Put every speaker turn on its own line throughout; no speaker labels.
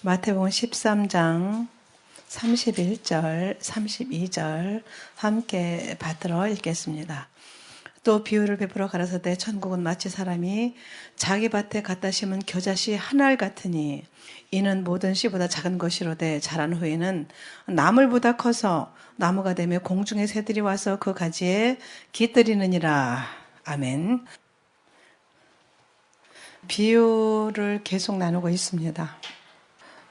마태복음 13장 31절, 32절 함께 받들어 읽겠습니다. 또 비유를 베풀어 가라사대 천국은 마치 사람이 자기 밭에 갖다 심은 겨자씨 한 알 같으니 이는 모든 씨보다 작은 것이로되 자란 후에는 나물보다 커서 나무가 되며 공중의 새들이 와서 그 가지에 깃들이느니라. 아멘. 비유를 계속 나누고 있습니다.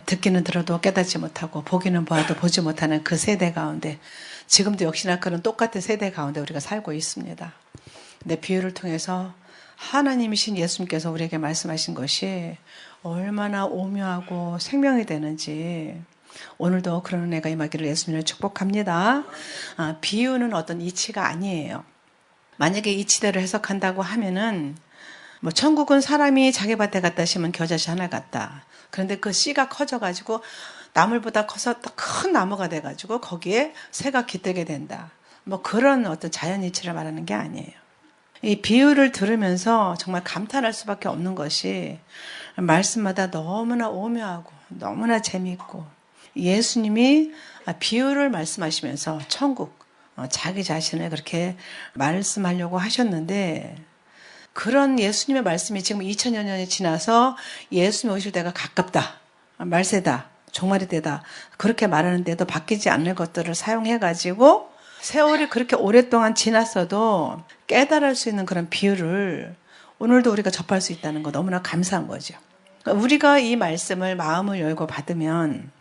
듣기는 들어도 깨닫지 못하고 보기는 보아도 보지 못하는 그 세대 가운데 지금도 역시나 그런 똑같은 세대 가운데 우리가 살고 있습니다. 근데 비유를 통해서 하나님이신 예수님께서 우리에게 말씀하신 것이 얼마나 오묘하고 생명이 되는지 오늘도 그런 은혜가 임하기를 예수님을 축복합니다. 비유는 어떤 이치가 아니에요. 만약에 이치대로 해석한다고 하면은 천국은 사람이 자기 밭에 갖다 심은 겨자씨 하나 같다. 그런데 그 씨가 커져가지고 나물보다 커서 또 큰 나무가 돼가지고 거기에 새가 깃들게 된다. 그런 어떤 자연이치를 말하는 게 아니에요. 이 비유를 들으면서 정말 감탄할 수밖에 없는 것이 말씀마다 너무나 오묘하고 너무나 재미있고 예수님이 비유를 말씀하시면서 천국, 자기 자신을 그렇게 말씀하려고 하셨는데 그런 예수님의 말씀이 지금 2000여 년이 지나서 예수님이 오실 때가 가깝다, 말세다, 종말의 때다 그렇게 말하는데도 바뀌지 않는 것들을 사용해가지고 세월이 그렇게 오랫동안 지났어도 깨달을 수 있는 그런 비유를 오늘도 우리가 접할 수 있다는 거 너무나 감사한 거죠. 우리가 이 말씀을 마음을 열고 받으면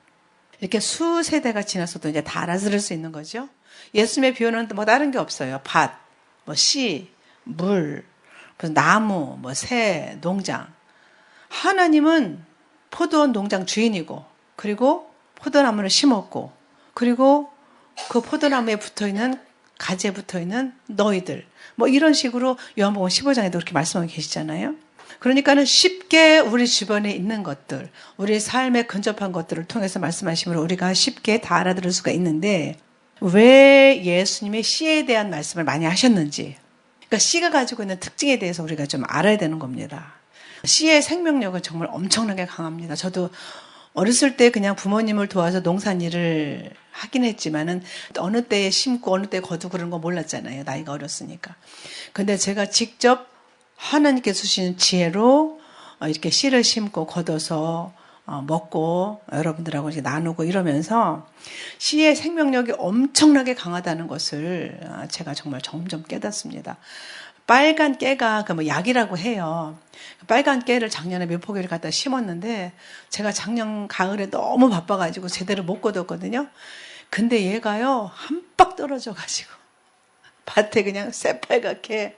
이렇게 수세대가 지났어도 이제 다 알아들을 수 있는 거죠. 예수님의 비유는 다른 게 없어요. 밭, 씨, 물, 나무, 새, 농장. 하나님은 포도원 농장 주인이고, 그리고 포도나무를 심었고, 그리고 그 포도나무에 붙어있는, 가지에 붙어있는 너희들. 이런 식으로 요한복음 15장에도 그렇게 말씀하고 계시잖아요. 그러니까는 쉽게 우리 주변에 있는 것들, 우리 삶에 근접한 것들을 통해서 말씀하시므로 우리가 쉽게 다 알아들을 수가 있는데, 왜 예수님이 씨에 대한 말씀을 많이 하셨는지, 그러니까 씨가 가지고 있는 특징에 대해서 우리가 좀 알아야 되는 겁니다. 씨의 생명력은 정말 엄청나게 강합니다. 저도 어렸을 때 그냥 부모님을 도와서 농산일을 하긴 했지만은 어느 때에 심고 어느 때에 거두고 그런 거 몰랐잖아요. 나이가 어렸으니까. 근데 제가 직접 하나님께 주신 지혜로 이렇게 씨를 심고 걷어서 먹고 여러분들하고 이렇게 나누고 이러면서 씨의 생명력이 엄청나게 강하다는 것을 제가 정말 점점 깨닫습니다. 빨간 깨가 약이라고 해요. 빨간 깨를 작년에 몇 포기를 갖다 심었는데 제가 작년 가을에 너무 바빠가지고 제대로 못 걷었거든요. 근데 얘가요 한 박 떨어져가지고 밭에 그냥 새빨갛게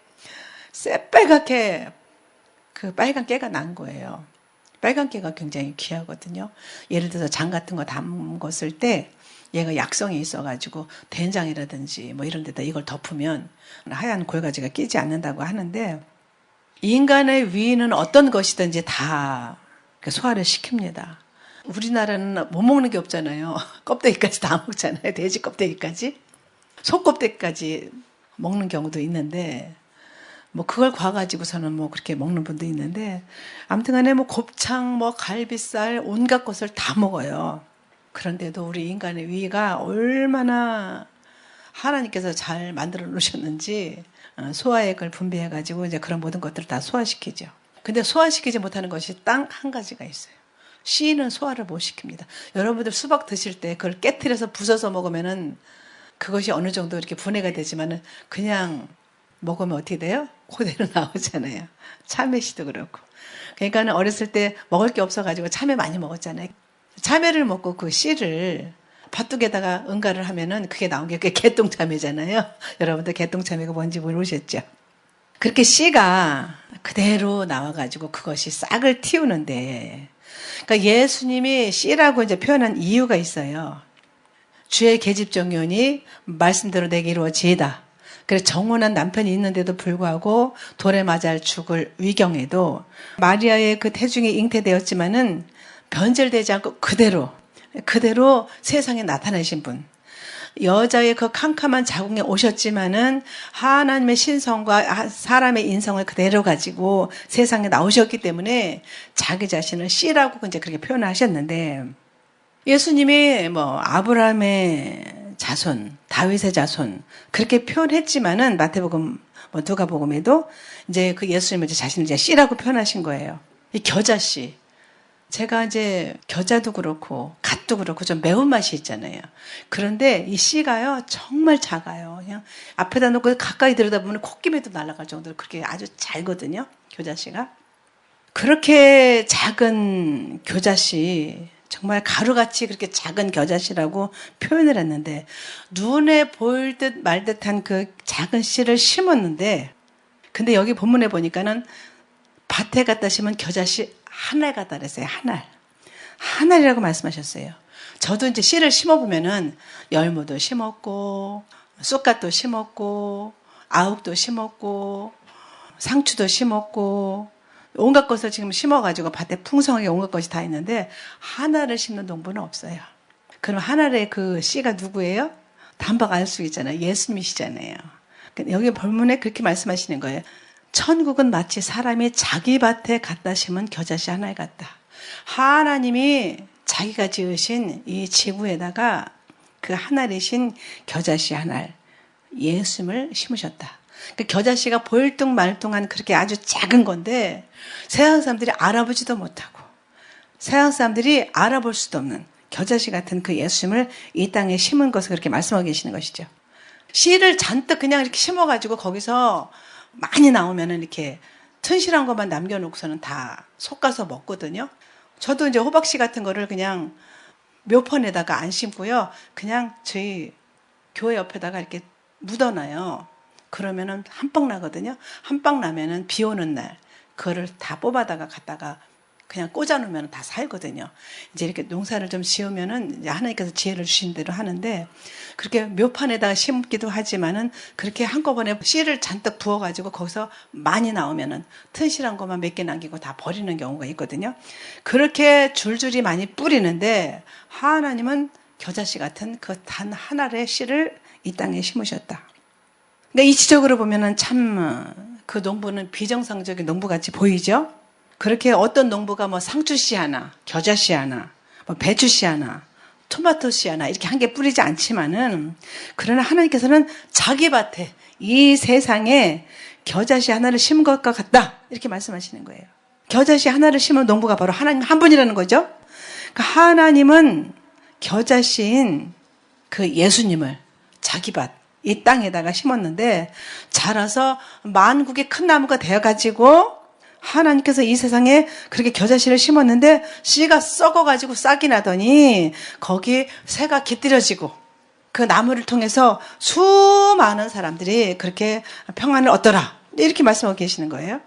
그 빨간 깨가 난 거예요. 빨간 깨가 굉장히 귀하거든요. 예를 들어서 장 같은 거 담궜을 때 얘가 약성이 있어가지고 된장이라든지 이런 데다 이걸 덮으면 하얀 골가지가 끼지 않는다고 하는데 인간의 위는 어떤 것이든지 다 소화를 시킵니다. 우리나라는 못 먹는 게 없잖아요. 껍데기까지 다 먹잖아요. 돼지 껍데기까지. 소 껍데기까지 먹는 경우도 있는데 그걸 과가지고서는 그렇게 먹는 분도 있는데 아무튼 간에 곱창, 갈비살, 온갖 것을 다 먹어요. 그런데도 우리 인간의 위가 얼마나 하나님께서 잘 만들어 놓으셨는지 소화액을 분비해가지고 이제 그런 모든 것들을 다 소화시키죠. 근데 소화시키지 못하는 것이 딱 한 가지가 있어요. 씨는 소화를 못 시킵니다. 여러분들 수박 드실 때 그걸 깨트려서 부숴서 먹으면은 그것이 어느 정도 이렇게 분해가 되지만은 그냥 먹으면 어떻게 돼요? 그대로 나오잖아요. 참외씨도 그렇고. 그러니까는 어렸을 때 먹을 게 없어가지고 참외 많이 먹었잖아요. 참외를 먹고 그 씨를 팥둑에다가 응가를 하면은 그게 나온 게 개똥참외잖아요. 여러분들 개똥참외가 뭔지 모르셨죠? 그렇게 씨가 그대로 나와가지고 그것이 싹을 틔우는데, 그러니까 예수님이 씨라고 이제 표현한 이유가 있어요. 주의 계집종연이 말씀대로 내게 이루어지이다. 그래서 정혼한 남편이 있는데도 불구하고 돌에 맞아 죽을 위경에도 마리아의 그 태중이 잉태되었지만은 변절되지 않고 그대로 세상에 나타나신 분. 여자의 그 캄캄한 자궁에 오셨지만은 하나님의 신성과 사람의 인성을 그대로 가지고 세상에 나오셨기 때문에 자기 자신을 씨라고 이제 그렇게 표현하셨는데, 예수님이 뭐 아브라함의 자손, 다윗의 자손 그렇게 표현했지만은 마태복음, 뭐 누가복음에도 이제 그 예수님을 이제 자신을 이제 씨라고 표현하신 거예요. 이 겨자씨. 제가 이제 겨자도 그렇고 갓도 그렇고 좀 매운맛이 있잖아요. 그런데 이 씨가요 정말 작아요. 그냥 앞에다 놓고 가까이 들여다보면 콧김에도 날아갈 정도로 그렇게 아주 잘거든요. 겨자씨가. 그렇게 작은 겨자씨, 정말 가루같이 그렇게 작은 겨자씨라고 표현을 했는데, 눈에 보일 듯 말 듯한 그 작은 씨를 심었는데, 근데 여기 본문에 보니까는 밭에 갖다 심은 겨자씨 하나 갖다 그랬어요. 하나이라고 말씀하셨어요. 저도 이제 씨를 심어보면은 열무도 심었고, 쑥갓도 심었고, 아욱도 심었고, 상추도 심었고, 온갖 것을 지금 심어가지고 밭에 풍성하게 온갖 것이 다 있는데 하나를 심는 농부는 없어요. 그럼 하나의 그 씨가 누구예요? 단박 알 수 있잖아요. 예수님이시잖아요. 여기 본문에 그렇게 말씀하시는 거예요. 천국은 마치 사람이 자기 밭에 갖다 심은 겨자씨 하나에 같다. 하나님이 자기가 지으신 이 지구에다가 그 하나이신 겨자씨 하나, 예수님을 심으셨다. 그 겨자씨가 볼뚱말뚱한 그렇게 아주 작은 건데 세상 사람들이 알아보지도 못하고 세상 사람들이 알아볼 수도 없는 겨자씨 같은 그 예수님을 이 땅에 심은 것을 그렇게 말씀하고 계시는 것이죠. 씨를 잔뜩 그냥 이렇게 심어가지고 거기서 많이 나오면은 이렇게 튼실한 것만 남겨놓고서는 다 솎아서 먹거든요. 저도 이제 호박씨 같은 거를 그냥 묘펀에다가 안 심고요. 그냥 저희 교회 옆에다가 이렇게 묻어놔요. 그러면은 한 방 나거든요. 한 방 나면은 비 오는 날 그거를 다 뽑아다가 갖다가 그냥 꽂아놓으면 다 살거든요. 이제 이렇게 농사를 좀 지으면은 이제 하나님께서 지혜를 주신 대로 하는데, 그렇게 묘판에다가 심기도 하지만은 그렇게 한꺼번에 씨를 잔뜩 부어가지고 거기서 많이 나오면은 튼실한 것만 몇 개 남기고 다 버리는 경우가 있거든요. 그렇게 줄줄이 많이 뿌리는데 하나님은 겨자씨 같은 그 단 하나의 씨를 이 땅에 심으셨다. 그러니까 이치적으로 보면은 참 그 농부는 비정상적인 농부같이 보이죠? 그렇게 어떤 농부가 뭐 상추씨 하나, 겨자씨 하나, 뭐 배추씨 하나, 토마토씨 하나 이렇게 한 개 뿌리지 않지만은, 그러나 하나님께서는 자기 밭에 이 세상에 겨자씨 하나를 심은 것과 같다 이렇게 말씀하시는 거예요. 겨자씨 하나를 심은 농부가 바로 하나님 한 분이라는 거죠. 그러니까 하나님은 겨자씨인 그 예수님을 자기 밭, 이 땅에다가 심었는데 자라서 만국의 큰 나무가 되어가지고, 하나님께서 이 세상에 그렇게 겨자씨를 심었는데 씨가 썩어가지고 싹이 나더니 거기 새가 깃들여지고 그 나무를 통해서 수많은 사람들이 그렇게 평안을 얻더라 이렇게 말씀하고 계시는 거예요.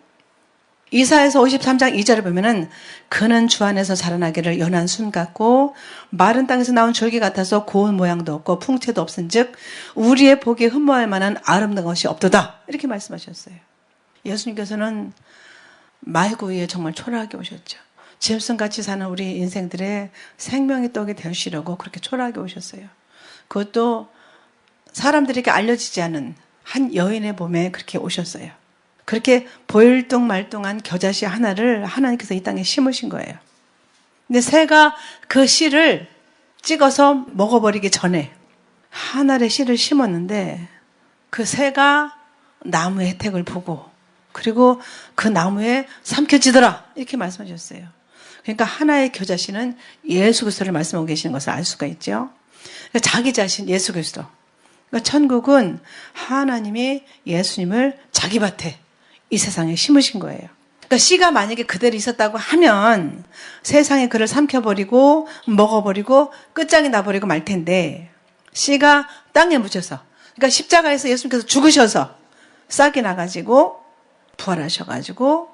이사야서 53장 2절을 보면은 그는 주 안에서 자라나기를 연한 순 같고 마른 땅에서 나온 줄기 같아서 고운 모양도 없고 풍채도 없은즉 우리의 보기에 흠모할 만한 아름다운 것이 없도다 이렇게 말씀하셨어요. 예수님께서는 말구 위에 정말 초라하게 오셨죠. 짐승같이 사는 우리 인생들의 생명의 떡이 되시려고 그렇게 초라하게 오셨어요. 그것도 사람들에게 알려지지 않은 한 여인의 몸에 그렇게 오셨어요. 그렇게 보일뚱말뚱한 겨자씨 하나를 하나님께서 이 땅에 심으신 거예요. 근데 새가 그 씨를 찍어서 먹어버리기 전에 하나의 씨를 심었는데 그 새가 나무의 혜택을 보고 그리고 그 나무에 삼켜지더라 이렇게 말씀하셨어요. 그러니까 하나의 겨자씨는 예수 그리스도를 말씀하고 계시는 것을 알 수가 있죠. 그러니까 자기 자신 예수 그리스도. 그러니까 천국은 하나님이 예수님을 자기 밭에 이 세상에 심으신 거예요. 그러니까 씨가 만약에 그대로 있었다고 하면 세상에 그를 삼켜버리고 먹어버리고 끝장이 나버리고 말 텐데, 씨가 땅에 묻혀서, 그러니까 십자가에서 예수님께서 죽으셔서 싹이 나가지고 부활하셔가지고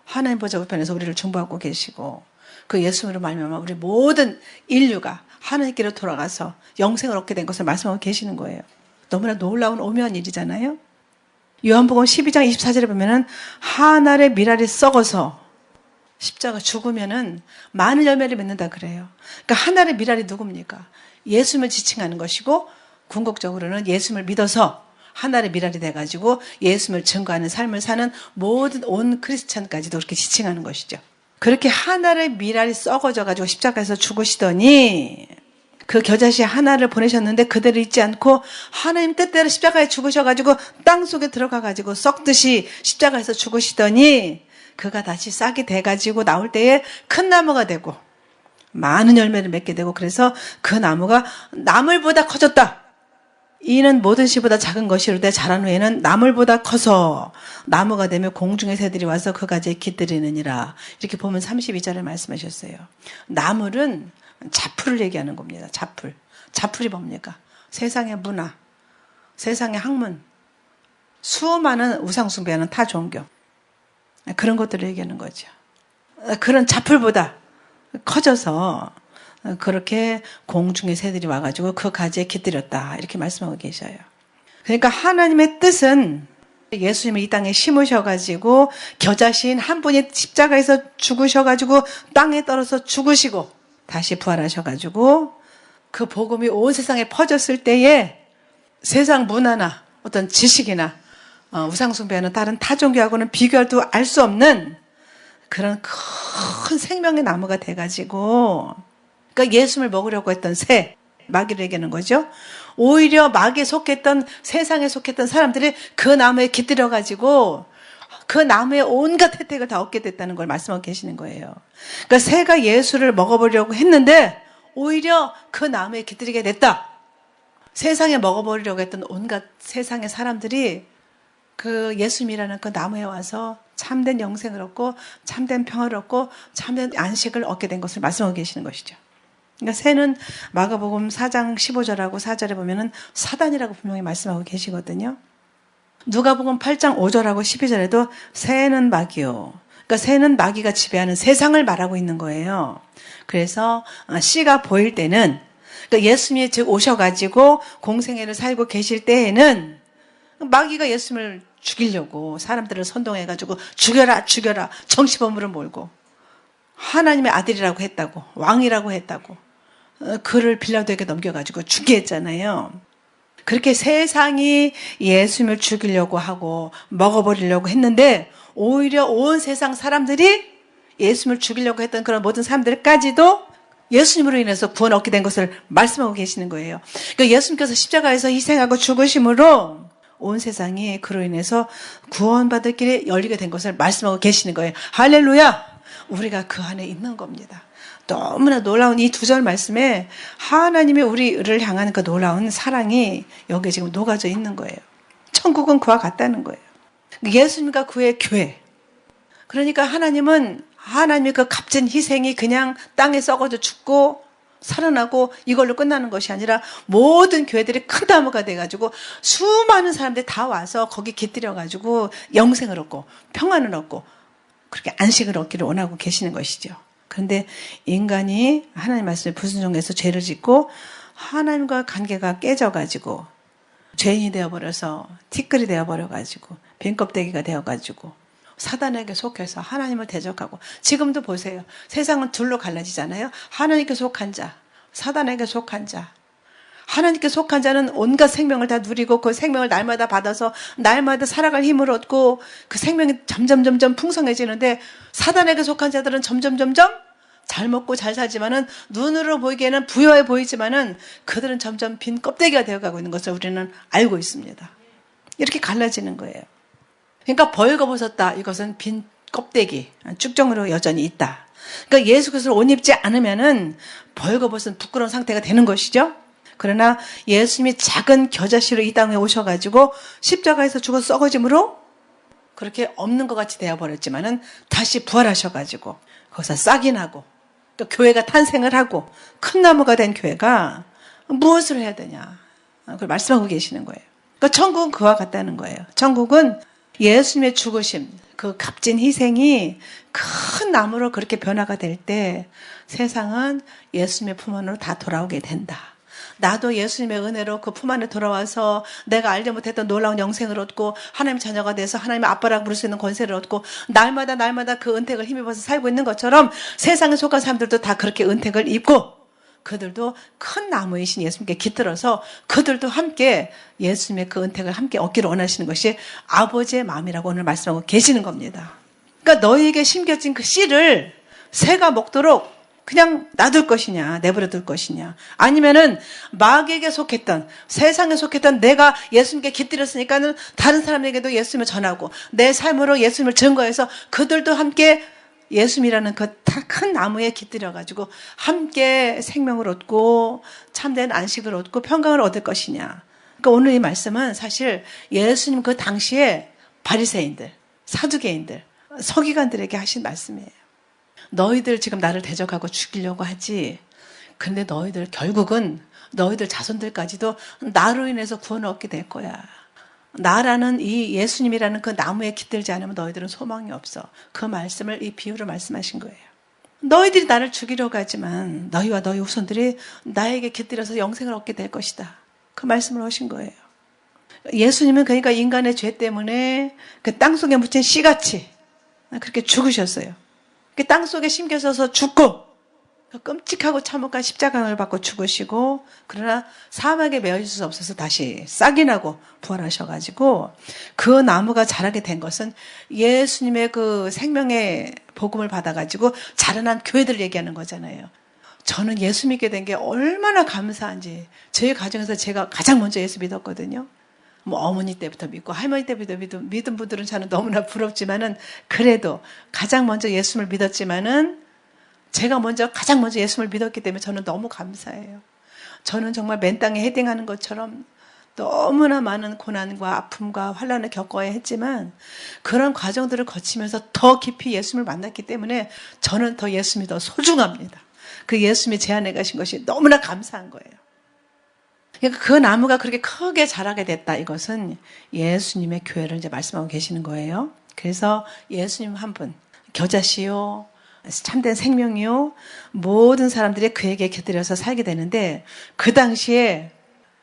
하나님 보좌 우편에서 우리를 중보하고 계시고 그 예수님으로 말미암아 우리 모든 인류가 하나님께로 돌아가서 영생을 얻게 된 것을 말씀하고 계시는 거예요. 너무나 놀라운 오묘한 일이잖아요. 요한복음 12장 24절에 보면은 한 알의 밀알이 썩어서 십자가 죽으면은 많은 열매를 맺는다 그래요. 그러니까 한 알의 밀알이 누굽니까? 예수님을 지칭하는 것이고 궁극적으로는 예수님을 믿어서 하나의 미랄이 돼가지고 예수님을 증거하는 삶을 사는 모든 온 크리스찬까지도 그렇게 지칭하는 것이죠. 그렇게 하나의 미랄이 썩어져가지고 십자가에서 죽으시더니 그 겨자씨 하나를 보내셨는데 그대로 있지 않고 하나님 뜻대로 십자가에 죽으셔가지고 땅속에 들어가가지고 썩듯이 십자가에서 죽으시더니 그가 다시 싹이 돼가지고 나올 때에 큰 나무가 되고 많은 열매를 맺게 되고 그래서 그 나무가 나물보다 커졌다. 이는 모든 씨보다 작은 것이로되 자란 후에는 나물보다 커서 나무가 되며 공중의 새들이 와서 그 가지에 깃들이느니라. 이렇게 보면 32절에 말씀하셨어요. 나물은 자풀을 얘기하는 겁니다. 자풀. 자풀이 뭡니까? 세상의 문화, 세상의 학문, 수많은 우상숭배하는 타 종교, 그런 것들을 얘기하는 거죠. 그런 자풀보다 커져서 그렇게 공중의 새들이 와가지고 그 가지에 깃들였다. 이렇게 말씀하고 계셔요. 그러니까 하나님의 뜻은 예수님을 이 땅에 심으셔가지고 겨자신 한 분이 십자가에서 죽으셔가지고 땅에 떨어져 죽으시고 다시 부활하셔가지고 그 복음이 온 세상에 퍼졌을 때에 세상 문화나 어떤 지식이나 우상숭배하는 다른 타종교하고는 비교도 알 수 없는 그런 큰 생명의 나무가 돼가지고 그러니까 예수님을 먹으려고 했던 새, 마귀를 얘기하는 거죠. 오히려 마귀에 속했던 세상에 속했던 사람들이 그 나무에 깃들여가지고 그 나무의 온갖 혜택을 다 얻게 됐다는 걸 말씀하고 계시는 거예요. 그러니까 새가 예수를 먹어보려고 했는데 오히려 그 나무에 깃들이게 됐다. 세상에 먹어버리려고 했던 온갖 세상의 사람들이 그 예수님이라는 그 나무에 와서 참된 영생을 얻고 참된 평화를 얻고 참된 안식을 얻게 된 것을 말씀하고 계시는 것이죠. 그러니까 새는 마가복음 4장 15절하고 4절에 보면은 사단이라고 분명히 말씀하고 계시거든요. 누가복음 8장 5절하고 12절에도 새는 마귀요. 그러니까 새는 마귀가 지배하는 세상을 말하고 있는 거예요. 그래서 씨가 보일 때는 그러니까 예수님이 즉 오셔가지고 공생애를 살고 계실 때에는 마귀가 예수님을 죽이려고 사람들을 선동해가지고 죽여라 죽여라 정시범으로 몰고 하나님의 아들이라고 했다고 왕이라고 했다고 그를 빌라도에게 넘겨가지고 죽게 했잖아요. 그렇게 세상이 예수님을 죽이려고 하고 먹어버리려고 했는데 오히려 온 세상 사람들이 예수님을 죽이려고 했던 그런 모든 사람들까지도 예수님으로 인해서 구원 얻게 된 것을 말씀하고 계시는 거예요. 그러니까 예수님께서 십자가에서 희생하고 죽으심으로 온 세상이 그로 인해서 구원받을 길이 열리게 된 것을 말씀하고 계시는 거예요. 할렐루야! 우리가 그 안에 있는 겁니다. 너무나 놀라운 이 두 절 말씀에 하나님이 우리를 향하는 그 놀라운 사랑이 여기에 지금 녹아져 있는 거예요. 천국은 그와 같다는 거예요. 예수님과 그의 교회. 그러니까 하나님은 하나님의 그 값진 희생이 그냥 땅에 썩어져 죽고 살아나고 이걸로 끝나는 것이 아니라 모든 교회들이 큰 나무가 돼가지고 수많은 사람들이 다 와서 거기 깃들여가지고 영생을 얻고 평안을 얻고 그렇게 안식을 얻기를 원하고 계시는 것이죠. 그런데 인간이 하나님 말씀에 불순종해서 죄를 짓고 하나님과 관계가 깨져가지고 죄인이 되어버려서 티끌이 되어버려가지고 빈껍데기가 되어가지고 사단에게 속해서 하나님을 대적하고 지금도 보세요. 세상은 둘로 갈라지잖아요. 하나님께 속한 자, 사단에게 속한 자. 하나님께 속한 자는 온갖 생명을 다 누리고 그 생명을 날마다 받아서 날마다 살아갈 힘을 얻고 그 생명이 점점 풍성해지는데 사단에게 속한 자들은 점점 잘 먹고 잘 살지만은 눈으로 보이기에는 부유해 보이지만은 그들은 점점 빈 껍데기가 되어가고 있는 것을 우리는 알고 있습니다. 이렇게 갈라지는 거예요. 그러니까 벌거벗었다. 이것은 빈 껍데기, 쭉정으로 여전히 있다. 그러니까 예수 그리스도를 옷 입지 않으면은 벌거벗은 부끄러운 상태가 되는 것이죠. 그러나 예수님이 작은 겨자씨로 이 땅에 오셔가지고 십자가에서 죽어 썩어짐으로 그렇게 없는 것 같이 되어버렸지만은 다시 부활하셔가지고 거기서 싹이 나고 또 교회가 탄생을 하고 큰 나무가 된 교회가 무엇을 해야 되냐. 그걸 말씀하고 계시는 거예요. 그러니까 천국은 그와 같다는 거예요. 천국은 예수님의 죽으심, 그 값진 희생이 큰 나무로 그렇게 변화가 될 때 세상은 예수님의 품 안으로 다 돌아오게 된다. 나도 예수님의 은혜로 그 품 안에 돌아와서 내가 알지 못했던 놀라운 영생을 얻고 하나님 자녀가 돼서 하나님의 아빠라고 부를 수 있는 권세를 얻고 날마다 그 은택을 힘입어서 살고 있는 것처럼 세상에 속한 사람들도 다 그렇게 은택을 입고 그들도 큰 나무이신 예수님께 깃들어서 그들도 함께 예수님의 그 은택을 함께 얻기를 원하시는 것이 아버지의 마음이라고 오늘 말씀하고 계시는 겁니다. 그러니까 너희에게 심겨진 그 씨를 새가 먹도록 그냥 놔둘 것이냐, 내버려 둘 것이냐, 아니면은 마귀에게 속했던, 세상에 속했던 내가 예수님께 깃들였으니까는 다른 사람에게도 예수님을 전하고 내 삶으로 예수님을 증거해서 그들도 함께 예수님이라는 그 큰 나무에 깃들여가지고 함께 생명을 얻고 참된 안식을 얻고 평강을 얻을 것이냐. 그러니까 오늘 이 말씀은 사실 예수님 그 당시에 바리새인들, 사두개인들, 서기관들에게 하신 말씀이에요. 너희들 지금 나를 대적하고 죽이려고 하지. 근데 너희들 결국은 너희들 자손들까지도 나로 인해서 구원을 얻게 될 거야. 나라는 이 예수님이라는 그 나무에 깃들지 않으면 너희들은 소망이 없어. 그 말씀을 이 비유로 말씀하신 거예요. 너희들이 나를 죽이려고 하지만 너희와 너희 후손들이 나에게 깃들여서 영생을 얻게 될 것이다. 그 말씀을 하신 거예요. 예수님은 그러니까 인간의 죄 때문에 그 땅속에 묻힌 씨같이 그렇게 죽으셨어요. 그 땅속에 심겨져서 죽고 끔찍하고 참혹한 십자가를 받고 죽으시고 그러나 사막에 매어질 수 없어서 다시 싹이 나고 부활하셔가지고 그 나무가 자라게 된 것은 예수님의 그 생명의 복음을 받아가지고 자라난 교회들 얘기하는 거잖아요. 저는 예수 믿게 된 게 얼마나 감사한지. 저희 가정에서 제가 가장 먼저 예수 믿었거든요. 뭐 어머니 때부터 믿고 할머니 때부터 믿은 분들은 저는 너무나 부럽지만은 그래도 가장 먼저 예수를 믿었지만은 제가 가장 먼저 예수를 믿었기 때문에 저는 너무 감사해요. 저는 정말 맨 땅에 헤딩하는 것처럼 너무나 많은 고난과 아픔과 환난을 겪어야 했지만 그런 과정들을 거치면서 더 깊이 예수님을 만났기 때문에 저는 더 예수님이 더 소중합니다. 그 예수님이 제 안에 가신 것이 너무나 감사한 거예요. 그러니까 그 나무가 그렇게 크게 자라게 됐다. 이것은 예수님의 교회를 이제 말씀하고 계시는 거예요. 그래서 예수님 한 분, 겨자씨요, 참된 생명이요, 모든 사람들이 그에게 곁들여서 살게 되는데 그 당시에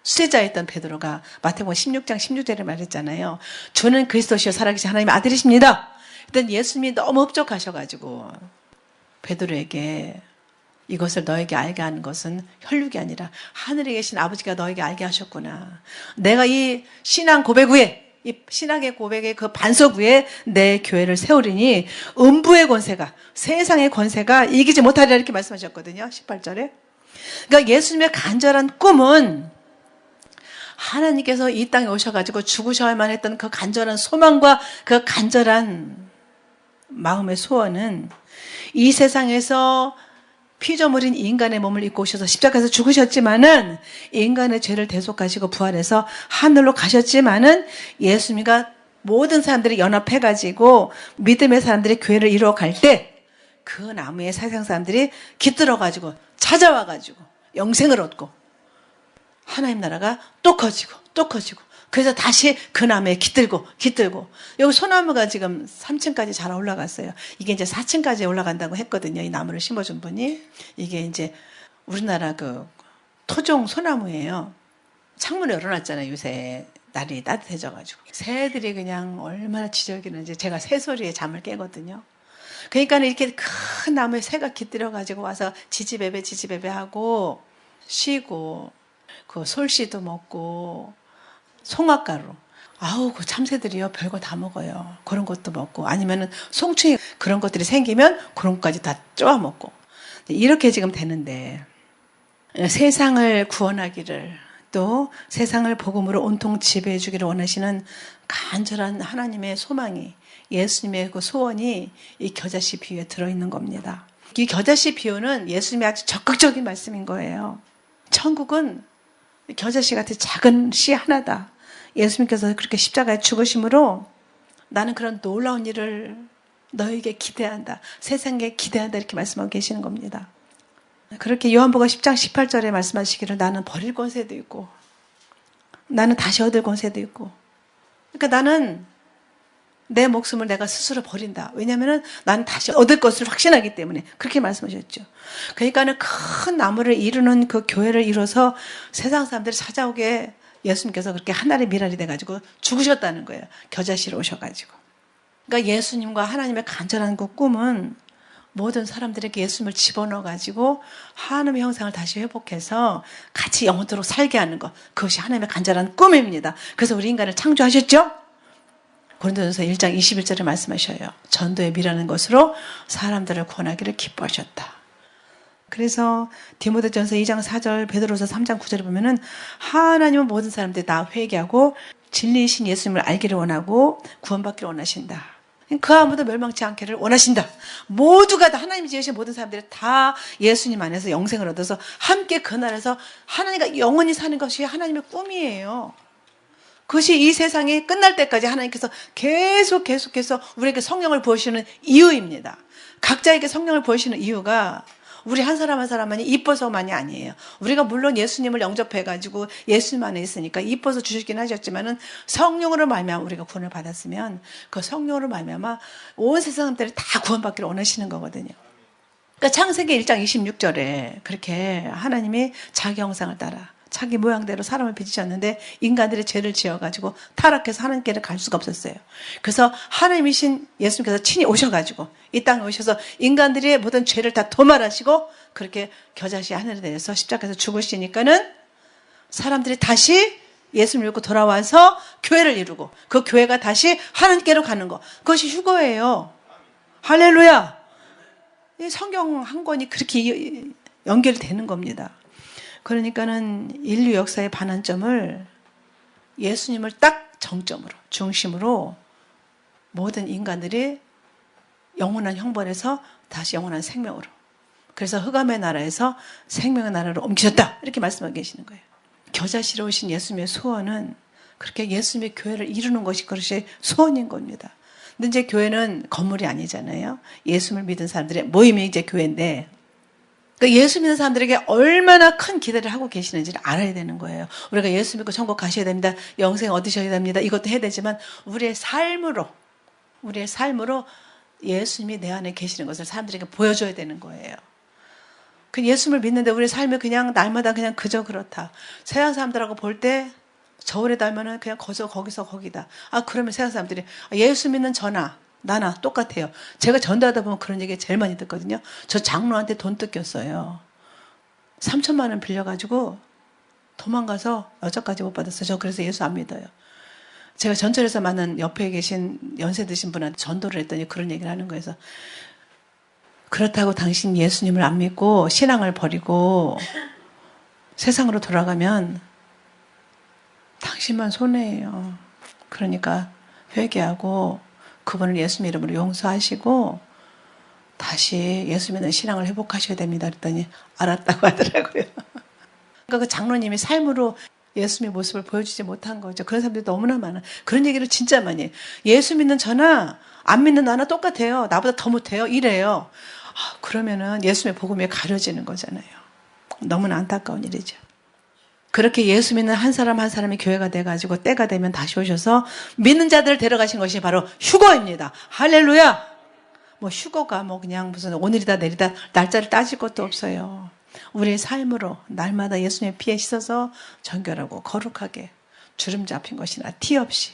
수제자였던 베드로가 마태복음 16장 16절에 말했잖아요. 주는 그리스도시요 살아계신 하나님의 아들이십니다. 일단 예수님이 너무 흡족하셔가지고 베드로에게 이것을 너에게 알게 하는 것은 혈육이 아니라 하늘에 계신 아버지가 너에게 알게 하셨구나. 내가 이 신앙 고백 위에, 이 신앙의 고백의 그 반석 위에 내 교회를 세우리니 음부의 권세가, 세상의 권세가 이기지 못하리라 이렇게 말씀하셨거든요. 18절에. 그러니까 예수님의 간절한 꿈은 하나님께서 이 땅에 오셔가지고 죽으셔야만 했던 그 간절한 소망과 그 간절한 마음의 소원은 이 세상에서 피조물인 인간의 몸을 입고 오셔서 십자가에서 죽으셨지만은 인간의 죄를 대속하시고 부활해서 하늘로 가셨지만은 예수님과 모든 사람들이 연합해가지고 믿음의 사람들이 교회를 이루어갈 때 그 나무에 세상 사람들이 깃들어가지고 찾아와가지고 영생을 얻고 하나님 나라가 또 커지고 또 커지고 그래서 다시 그 나무에 깃들고 여기 소나무가 지금 3층까지 자라 올라갔어요. 이게 이제 4층까지 올라간다고 했거든요. 이 나무를 심어준 분이. 이게 이제 우리나라 그 토종 소나무예요. 창문을 열어놨잖아요. 요새 날이 따뜻해져가지고 새들이 그냥 얼마나 지저귀는지 제가 새소리에 잠을 깨거든요. 그러니까 이렇게 큰 나무에 새가 깃들여가지고 와서 지지배배 하고 쉬고 그 솔씨도 먹고 송화가루. 아우, 그 참새들이요. 별거 다 먹어요. 그런 것도 먹고. 아니면은 송충이 그런 것들이 생기면 그런 것까지 다 쪼아 먹고. 이렇게 지금 되는데, 세상을 구원하기를, 또 세상을 복음으로 온통 지배해 주기를 원하시는 간절한 하나님의 소망이, 예수님의 그 소원이 이 겨자씨 비유에 들어있는 겁니다. 이 겨자씨 비유는 예수님의 아주 적극적인 말씀인 거예요. 천국은 겨자씨 같은 작은 씨 하나다. 예수님께서 그렇게 십자가에 죽으심으로 나는 그런 놀라운 일을 너에게 기대한다. 세상에 기대한다. 이렇게 말씀하고 계시는 겁니다. 그렇게 요한복음 10장 18절에 말씀하시기를 나는 버릴 권세도 있고 나는 다시 얻을 권세도 있고 그러니까 나는 내 목숨을 내가 스스로 버린다. 왜냐하면 나는 다시 얻을 것을 확신하기 때문에 그렇게 말씀하셨죠. 그러니까는 큰 나무를 이루는 그 교회를 이뤄서 세상 사람들이 찾아오게 예수님께서 그렇게 하늘의 미랄이 돼가지고 죽으셨다는 거예요. 겨자씨로 오셔가지고. 그러니까 예수님과 하나님의 간절한 그 꿈은 모든 사람들에게 예수님을 집어넣어가지고 하나님의 형상을 다시 회복해서 같이 영원토록 살게 하는 것. 그것이 하나님의 간절한 꿈입니다. 그래서 우리 인간을 창조하셨죠? 고린도전서 1장 21절에 말씀하셔요. 전도에 미라는 것으로 사람들을 구원하기를 기뻐하셨다. 그래서 디모데전서 2장 4절, 베드로서 3장 9절에 보면은 하나님은 모든 사람들이 다 회개하고 진리이신 예수님을 알기를 원하고 구원받기를 원하신다. 그 아무도 멸망치 않기를 원하신다. 모두가 다 하나님이 지으신 모든 사람들이 다 예수님 안에서 영생을 얻어서 함께 그 나라에서 하나님과 영원히 사는 것이 하나님의 꿈이에요. 그것이 이 세상이 끝날 때까지 하나님께서 계속해서 우리에게 성령을 부으시는 이유입니다. 각자에게 성령을 부으시는 이유가 우리 한 사람 한 사람만이 이뻐서만이 아니에요. 우리가 물론 예수님을 영접해가지고 예수님 안에 있으니까 이뻐서 주시긴 하셨지만은 성령으로 말미암아 우리가 구원을 받았으면 그 성령으로 말미암아 온 세상 사람들이 다 구원받기를 원하시는 거거든요. 그러니까 창세기 1장 26절에 그렇게 하나님이 자기 형상을 따라 자기 모양대로 사람을 빚으셨는데 인간들이 죄를 지어가지고 타락해서 하나님께를 갈 수가 없었어요. 그래서 하나님이신 예수님께서 친히 오셔가지고 이 땅에 오셔서 인간들의 모든 죄를 다 도말하시고 그렇게 겨자씨 하늘에 내려서 십자가에서 죽으시니까는 사람들이 다시 예수님을 믿고 돌아와서 교회를 이루고 그 교회가 다시 하나님께로 가는 것. 그것이 휴거예요. 할렐루야. 이 성경 한 권이 그렇게 연결이 되는 겁니다. 그러니까는 인류 역사의 반환점을 예수님을 딱 정점으로, 중심으로 모든 인간들이 영원한 형벌에서 다시 영원한 생명으로. 그래서 흑암의 나라에서 생명의 나라로 옮기셨다. 이렇게 말씀하고 계시는 거예요. 겨자씨로 오신 예수님의 소원은 그렇게 예수님의 교회를 이루는 것이 그것이 소원인 겁니다. 근데 이제 교회는 건물이 아니잖아요. 예수님을 믿은 사람들의 모임이 이제 교회인데 그러니까 예수 믿는 사람들에게 얼마나 큰 기대를 하고 계시는지를 알아야 되는 거예요. 우리가 예수 믿고 천국 가셔야 됩니다. 영생 얻으셔야 됩니다. 이것도 해야 되지만 우리의 삶으로 예수님이 내 안에 계시는 것을 사람들에게 보여줘야 되는 거예요. 그 예수님을 믿는데 우리의 삶이 그냥 날마다 그냥 그저 그렇다. 세상 사람들하고 볼 때 저울에 달면은 그냥 거기서 거기다. 그러면 세상 사람들이 예수 믿는 저나 나나 똑같아요. 제가 전도하다 보면 그런 얘기 제일 많이 듣거든요. 저 장로한테 돈 뜯겼어요. 3천만 원 빌려가지고 도망가서 여자까지 못 받았어요. 저 그래서 예수 안 믿어요. 제가 전철에서 만난 옆에 계신 연세 드신 분한테 전도를 했더니 그런 얘기를 하는 거예요. 그래서 그렇다고 당신 예수님을 안 믿고 신앙을 버리고 세상으로 돌아가면 당신만 손해예요. 그러니까 회개하고 그분을 예수 이름으로 용서하시고 다시 예수 믿는 신앙을 회복하셔야 됩니다. 그랬더니 알았다고 하더라고요. 그러니까 그 장로님이 삶으로 예수님의 모습을 보여주지 못한 거죠. 그런 사람들이 너무나 많아. 그런 얘기를 진짜 많이 해요. 예수 믿는 저나 안 믿는 나나 똑같아요. 나보다 더 못해요. 이래요. 그러면은 예수님의 복음이 가려지는 거잖아요. 너무나 안타까운 일이죠. 그렇게 예수 믿는 한 사람 한 사람이 교회가 돼가지고 때가 되면 다시 오셔서 믿는 자들을 데려가신 것이 바로 휴거입니다. 할렐루야! 휴거가 그냥 무슨 오늘이다 내리다 날짜를 따질 것도 없어요. 우리의 삶으로 날마다 예수님의 피에 씻어서 정결하고 거룩하게 주름 잡힌 것이나 티 없이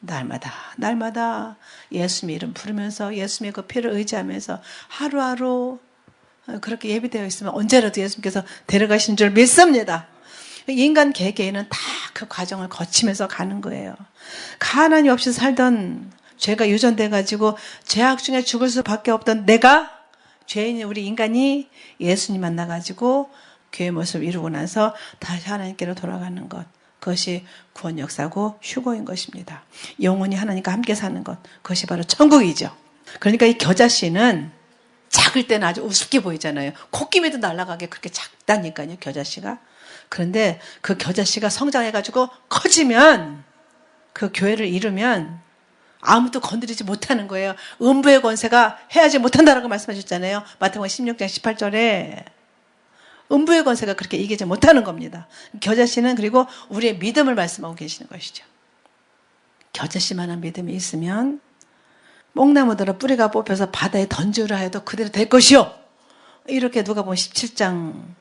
날마다 예수님의 이름 부르면서 예수님의 그 피를 의지하면서 하루하루 그렇게 예비되어 있으면 언제라도 예수님께서 데려가시는 줄 믿습니다. 인간 개개인은 다 그 과정을 거치면서 가는 거예요. 하나님 없이 살던 죄가 유전돼가지고 죄악 중에 죽을 수밖에 없던 내가 죄인인 우리 인간이 예수님 만나가지고 교회 모습을 이루고 나서 다시 하나님께로 돌아가는 것. 그것이 구원 역사고 휴거인 것입니다. 영원히 하나님과 함께 사는 것. 그것이 바로 천국이죠. 그러니까 이 겨자씨는 작을 때는 아주 우습게 보이잖아요. 코끼리도 날아가게 그렇게 작다니까요, 겨자씨가. 그런데 그 겨자씨가 성장해가지고 커지면 그 교회를 이루면 아무도 건드리지 못하는 거예요. 음부의 권세가 해하지 못한다라고 말씀하셨잖아요. 마태복음 16장 18절에 음부의 권세가 그렇게 이기지 못하는 겁니다. 겨자씨는 그리고 우리의 믿음을 말씀하고 계시는 것이죠. 겨자씨만한 믿음이 있으면 뽕나무들은 뿌리가 뽑혀서 바다에 던지라 해도 그대로 될 것이요. 이렇게 누가복음 17장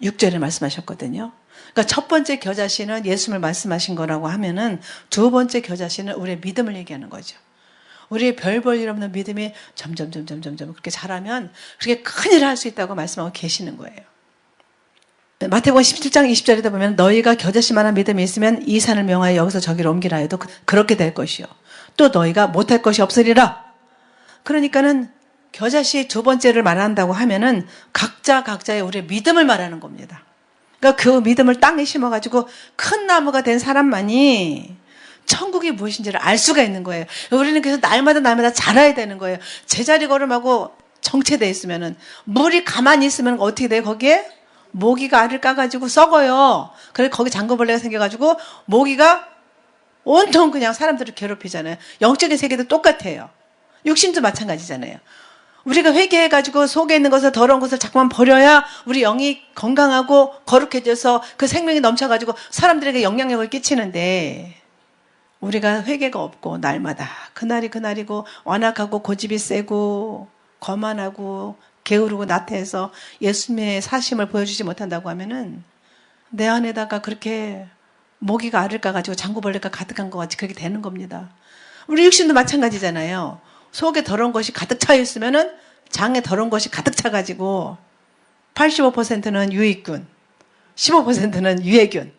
6절에 말씀하셨거든요. 그러니까 첫 번째 겨자씨는 예수님을 말씀하신 거라고 하면은 두 번째 겨자씨는 우리의 믿음을 얘기하는 거죠. 우리의 별 볼 일 없는 믿음이 점점 그렇게 자라면 그렇게 큰일을 할 수 있다고 말씀하고 계시는 거예요. 마태복음 17장 20절에다 보면 너희가 겨자씨만한 믿음이 있으면 이 산을 명하여 여기서 저기로 옮기라 해도 그렇게 될 것이요. 또 너희가 못할 것이 없으리라. 그러니까는 겨자씨 두 번째를 말한다고 하면은 각자의 우리의 믿음을 말하는 겁니다. 그러니까 그 믿음을 땅에 심어가지고 큰 나무가 된 사람만이 천국이 무엇인지를 알 수가 있는 거예요. 우리는 그래서 날마다 자라야 되는 거예요. 제자리 걸음하고 정체되어 있으면은 물이 가만히 있으면 어떻게 돼요? 거기에 모기가 알을 까가지고 썩어요. 그래서 거기 장구벌레가 생겨가지고 모기가 온통 그냥 사람들을 괴롭히잖아요. 영적인 세계도 똑같아요. 육신도 마찬가지잖아요. 우리가 회개해가지고 속에 있는 것을 더러운 것을 자꾸만 버려야 우리 영이 건강하고 거룩해져서 그 생명이 넘쳐가지고 사람들에게 영향력을 끼치는데 우리가 회개가 없고 날마다 그날이 그날이고 완악하고 고집이 세고 거만하고 게으르고 나태해서 예수님의 사심을 보여주지 못한다고 하면은 내 안에다가 그렇게 모기가 알을 까가지고 장구벌레가 가득한 것 같이 그렇게 되는 겁니다. 우리 육신도 마찬가지잖아요. 속에 더러운 것이 가득 차 있으면은 장에 더러운 것이 가득 차가지고 85%는 유익균, 15%는 유해균.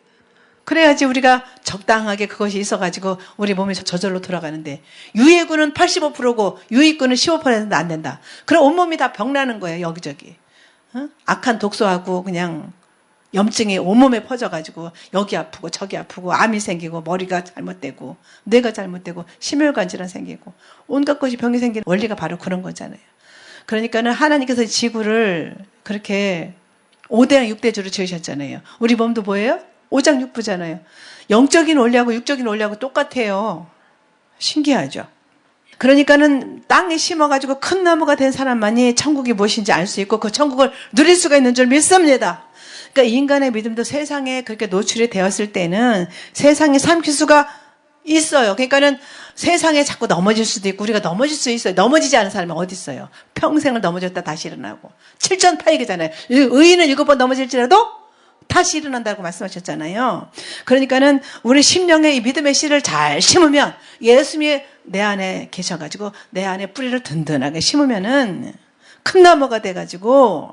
그래야지 우리가 적당하게 그것이 있어가지고 우리 몸이 저절로 돌아가는데 유해균은 85%고 유익균은 15%는 안 된다. 그럼 온몸이 다 병나는 거예요. 여기저기. 악한 독소하고 그냥 염증이 온몸에 퍼져가지고 여기 아프고 저기 아프고 암이 생기고 머리가 잘못되고 뇌가 잘못되고 심혈관 질환 생기고 온갖 것이 병이 생기는 원리가 바로 그런 거잖아요. 그러니까는 하나님께서 지구를 그렇게 5대양 6대주로 지으셨잖아요. 우리 몸도 뭐예요? 5장 6부잖아요. 영적인 원리하고 육적인 원리하고 똑같아요. 신기하죠? 그러니까는 땅에 심어가지고 큰 나무가 된 사람만이 천국이 무엇인지 알 수 있고 그 천국을 누릴 수가 있는 줄 믿습니다. 그러니까 인간의 믿음도 세상에 그렇게 노출이 되었을 때는 세상에 삼킬 수가 있어요. 그러니까는 세상에 자꾸 넘어질 수도 있고 우리가 넘어질 수 있어요. 넘어지지 않은 사람이 어디 있어요? 평생을 넘어졌다 다시 일어나고. 7전파이잖아요. 의인은 7번 넘어질지라도 다시 일어난다고 말씀하셨잖아요. 그러니까는 우리 심령의 이 믿음의 씨를 잘 심으면 예수님이 내 안에 계셔가지고 내 안에 뿌리를 든든하게 심으면은 큰 나무가 돼가지고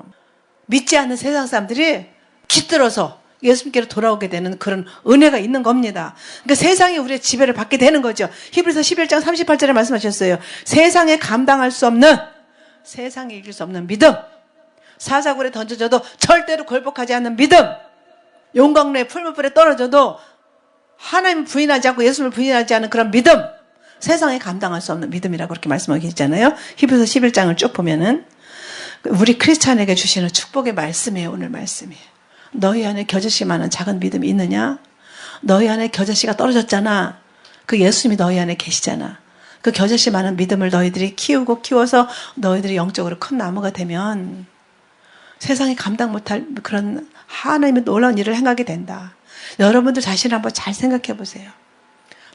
믿지 않는 세상 사람들이 깃들어서 예수님께로 돌아오게 되는 그런 은혜가 있는 겁니다. 그러니까 세상이 우리의 지배를 받게 되는 거죠. 히브리서 11장 38절에 말씀하셨어요. 세상에 감당할 수 없는, 세상에 이길 수 없는 믿음, 사자굴에 던져져도 절대로 굴복하지 않는 믿음, 용광로에 풀무불에 떨어져도 하나님 부인하지 않고 예수님을 부인하지 않은 그런 믿음, 세상에 감당할 수 없는 믿음이라고 그렇게 말씀하고 계시잖아요. 히브리서 11장을 쭉 보면은 우리 크리스찬에게 주시는 축복의 말씀이에요. 오늘 말씀이. 너희 안에 겨자씨만한 작은 믿음이 있느냐? 너희 안에 겨자씨가 떨어졌잖아. 그 예수님이 너희 안에 계시잖아. 그 겨자씨만한 믿음을 너희들이 키우고 키워서 너희들이 영적으로 큰 나무가 되면 세상이 감당 못할 그런 하나님의 놀라운 일을 행하게 된다. 여러분들 자신을 한번 잘 생각해 보세요.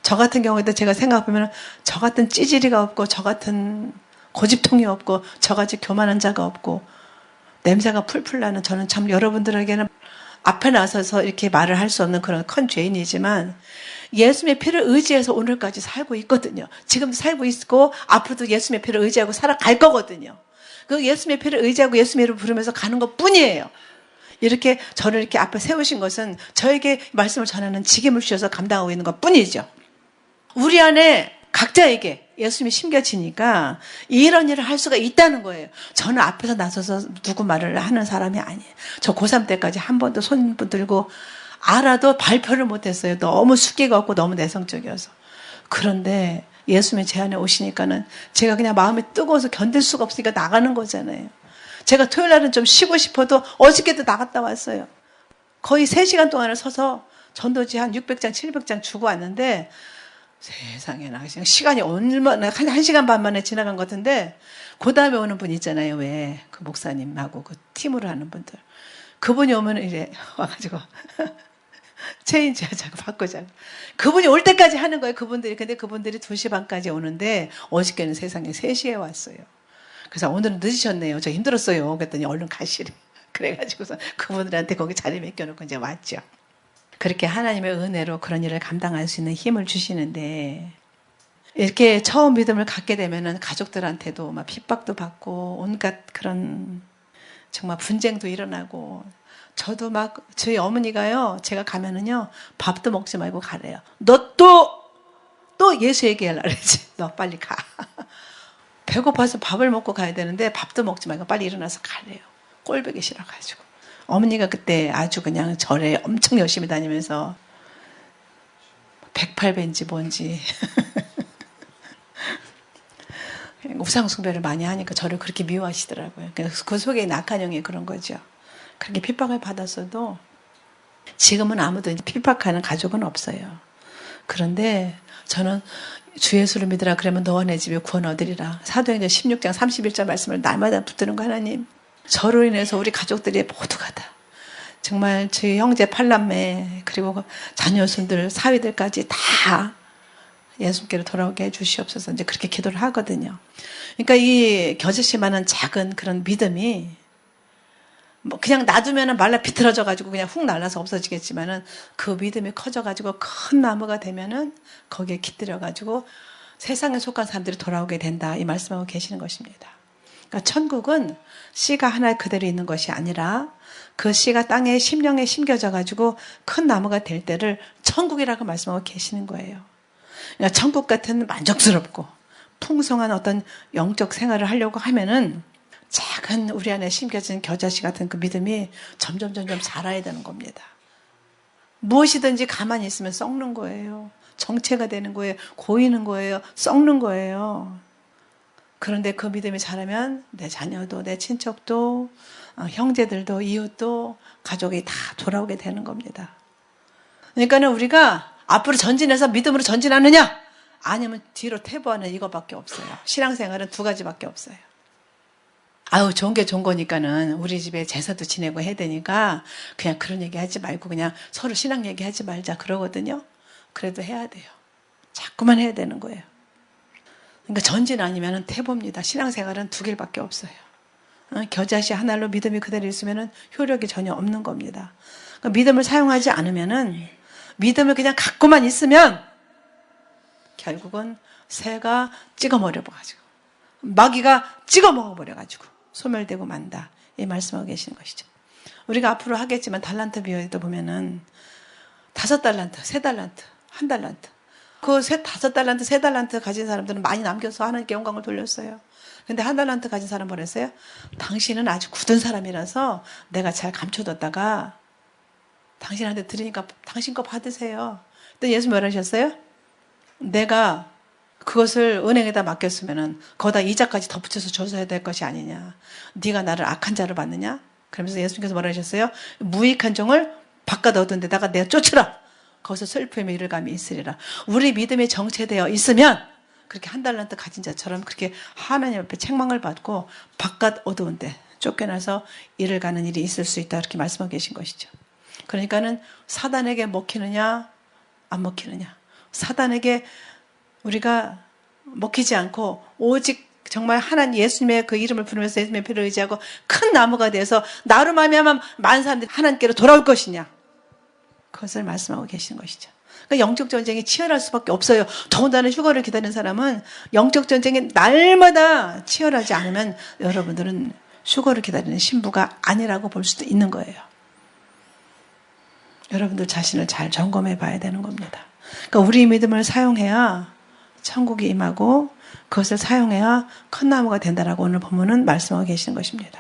저 같은 경우에도 제가 생각해보면 저 같은 찌질이가 없고 저 같은 고집통이 없고 저같이 교만한 자가 없고 냄새가 풀풀 나는 저는 참 여러분들에게는 앞에 나서서 이렇게 말을 할 수 없는 그런 큰 죄인이지만 예수님의 피를 의지해서 오늘까지 살고 있거든요. 지금도 살고 있고 앞으로도 예수님의 피를 의지하고 살아갈 거거든요. 그 예수님의 피를 의지하고 예수님의 이름을 부르면서 가는 것 뿐이에요. 이렇게 저를 이렇게 앞에 세우신 것은 저에게 말씀을 전하는 직임을 주셔서 감당하고 있는 것 뿐이죠. 우리 안에 각자에게 예수님이 심겨지니까 이런 일을 할 수가 있다는 거예요. 저는 앞에서 나서서 누구 말을 하는 사람이 아니에요. 저 고3 때까지 한 번도 손 들고 알아도 발표를 못했어요. 너무 숙기가 없고 너무 내성적이어서. 그런데 예수님이 제 안에 오시니까는 제가 그냥 마음이 뜨거워서 견딜 수가 없으니까 나가는 거잖아요. 제가 토요일 날은 좀 쉬고 싶어도 어저께도 나갔다 왔어요. 거의 3시간 동안을 서서 전도지 한 600장, 700장 주고 왔는데 세상에나 그냥 시간이 얼마나 한 1시간 반 만에 지나간 것 같은데 그 다음에 오는 분 있잖아요. 왜 그 목사님하고 그 팀으로 하는 분들. 그분이 오면 이래 와가지고 체인지 하자고 바꾸자고. 그분이 올 때까지 하는 거예요. 그분들이. 근데 그분들이 2시 반까지 오는데 어저께는 세상에 3시에 왔어요. 그래서 오늘은 늦으셨네요. 저 힘들었어요. 그랬더니 얼른 가시래. 그래가지고서 그분들한테 거기 자리 맡겨놓고 이제 왔죠. 그렇게 하나님의 은혜로 그런 일을 감당할 수 있는 힘을 주시는데 이렇게 처음 믿음을 갖게 되면은 가족들한테도 막 핍박도 받고 온갖 그런 정말 분쟁도 일어나고 저도 막 저희 어머니가요 제가 가면은요 밥도 먹지 말고 가래요. 너 또 예수 얘기하려고 그러지. 너 빨리 가. 배고파서 밥을 먹고 가야 되는데 밥도 먹지 말고 빨리 일어나서 가래요. 꼴보기 싫어가지고. 어머니가 그때 아주 그냥 절에 엄청 열심히 다니면서 108배인지 뭔지 우상 숭배를 많이 하니까 저를 그렇게 미워하시더라고요. 그 속에 낙한형이 그런 거죠. 그렇게 핍박을 받았어도 지금은 아무도 이제 핍박하는 가족은 없어요. 그런데 저는 주 예수를 믿으라 그러면 너와 내 집에 구원 얻으리라. 사도행전 16장 31절 말씀을 날마다 붙드는 거 하나님. 저로 인해서 우리 가족들이 모두가 다 정말 저희 형제 팔남매 그리고 자녀손들 사위들까지 다 예수께로 돌아오게 해주시옵소서. 이제 그렇게 기도를 하거든요. 그러니까 이 겨자씨만한 작은 그런 믿음이 뭐 그냥 놔두면은 말라 비틀어져 가지고 그냥 훅 날라서 없어지겠지만은 그 믿음이 커져 가지고 큰 나무가 되면은 거기에 깃들여 가지고 세상에 속한 사람들이 돌아오게 된다. 이 말씀하고 계시는 것입니다. 그러니까 천국은 씨가 하나 그대로 있는 것이 아니라 그 씨가 땅에 심령에 심겨져 가지고 큰 나무가 될 때를 천국이라고 말씀하고 계시는 거예요. 그러니까 천국 같은 만족스럽고 풍성한 어떤 영적 생활을 하려고 하면은 작은 우리 안에 심겨진 겨자씨 같은 그 믿음이 점점 자라야 되는 겁니다. 무엇이든지 가만히 있으면 썩는 거예요. 정체가 되는 거예요. 고이는 거예요. 썩는 거예요. 그런데 그 믿음이 자라면 내 자녀도 내 친척도 형제들도 이웃도 가족이 다 돌아오게 되는 겁니다. 그러니까는 우리가 앞으로 전진해서 믿음으로 전진하느냐 아니면 뒤로 퇴보하는 이거밖에 없어요. 신앙생활은 두 가지밖에 없어요. 아유 좋은 게 좋은 거니까는 우리 집에 제사도 지내고 해야 되니까 그냥 그런 얘기 하지 말고 그냥 서로 신앙 얘기하지 말자 그러거든요. 그래도 해야 돼요. 자꾸만 해야 되는 거예요. 그러니까 전진 아니면 퇴보입니다. 신앙생활은 두 길밖에 없어요. 겨자씨 하나로 믿음이 그대로 있으면 효력이 전혀 없는 겁니다. 그러니까 믿음을 사용하지 않으면은 믿음을 그냥 갖고만 있으면 결국은 새가 찍어 먹어가지고 마귀가 찍어 먹어버려가지고 소멸되고 만다. 이 말씀하고 계시는 것이죠. 우리가 앞으로 하겠지만 달란트 비유에도 보면은 5달란트, 3달란트, 1달란트. 그 5달란트, 3달란트 가진 사람들은 많이 남겨서 하나님께 영광을 돌렸어요. 근데 1달란트 가진 사람 뭐랬어요? 당신은 아주 굳은 사람이라서 내가 잘 감춰뒀다가 당신한테 드리니까 당신 거 받으세요. 또 예수 뭐라 하셨어요? 내가 그것을 은행에다 맡겼으면은 거기다 이자까지 덧붙여서 줘서야 될 것이 아니냐. 네가 나를 악한 자로 봤느냐? 그러면서 예수님께서 뭐라 하셨어요? 무익한 종을 바꿔 얻은 데다가 내가 쫓으라. 거기서 슬픔의 이를감이 있으리라. 우리 믿음이 정체되어 있으면 그렇게 1달란트 가진 자처럼 그렇게 하나님 앞에 책망을 받고 바깥 어두운 데 쫓겨나서 일을 가는 일이 있을 수 있다. 이렇게 말씀하고 계신 것이죠. 그러니까는 사단에게 먹히느냐 안 먹히느냐. 사단에게 우리가 먹히지 않고 오직 정말 하나님 예수님의 그 이름을 부르면서 예수님의 피를 의지하고 큰 나무가 돼서 나로 말미암아 많은 사람들이 하나님께로 돌아올 것이냐. 그것을 말씀하고 계시는 것이죠. 그러니까 영적 전쟁이 치열할 수밖에 없어요. 더군다나 휴거를 기다리는 사람은 영적 전쟁이 날마다 치열하지 않으면 여러분들은 휴거를 기다리는 신부가 아니라고 볼 수도 있는 거예요. 여러분들 자신을 잘 점검해 봐야 되는 겁니다. 그러니까 우리 믿음을 사용해야 천국이 임하고 그것을 사용해야 큰 나무가 된다라고 오늘 본문은 말씀하고 계시는 것입니다.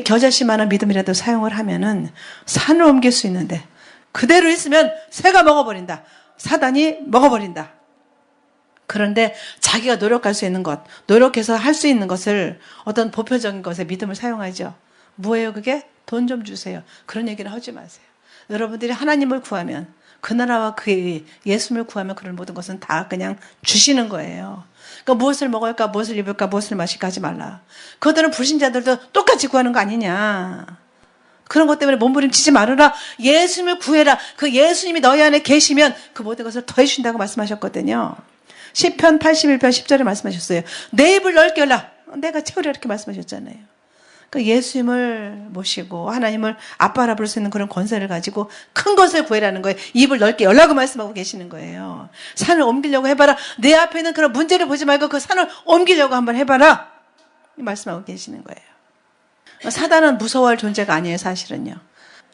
겨자씨만한 믿음이라도 사용을 하면은 산을 옮길 수 있는데 그대로 있으면 새가 먹어버린다. 사단이 먹어버린다. 그런데 자기가 노력할 수 있는 것, 노력해서 할 수 있는 것을 어떤 보편적인 것에 믿음을 사용하죠. 뭐예요 그게? 돈 좀 주세요. 그런 얘기는 하지 마세요. 여러분들이 하나님을 구하면 그 나라와 그의 예수님을 구하면 그런 모든 것은 다 그냥 주시는 거예요. 그러니까 무엇을 먹을까, 무엇을 입을까, 무엇을 마실까 하지 말라. 그들은 불신자들도 똑같이 구하는 거 아니냐. 그런 것 때문에 몸부림치지 말아라. 예수님을 구해라. 그 예수님이 너희 안에 계시면 그 모든 것을 더해 주신다고 말씀하셨거든요. 시편 81편 10절에 말씀하셨어요. 내 입을 넓게 열라. 내가 채우려 이렇게 말씀하셨잖아요. 그 예수님을 모시고 하나님을 아빠라 부를 수 있는 그런 권세를 가지고 큰 것을 구해라는 거예요. 입을 넓게 열라고 말씀하고 계시는 거예요. 산을 옮기려고 해봐라. 내 앞에 있는 그런 문제를 보지 말고 그 산을 옮기려고 한번 해봐라. 말씀하고 계시는 거예요. 사단은 무서워할 존재가 아니에요, 사실은요.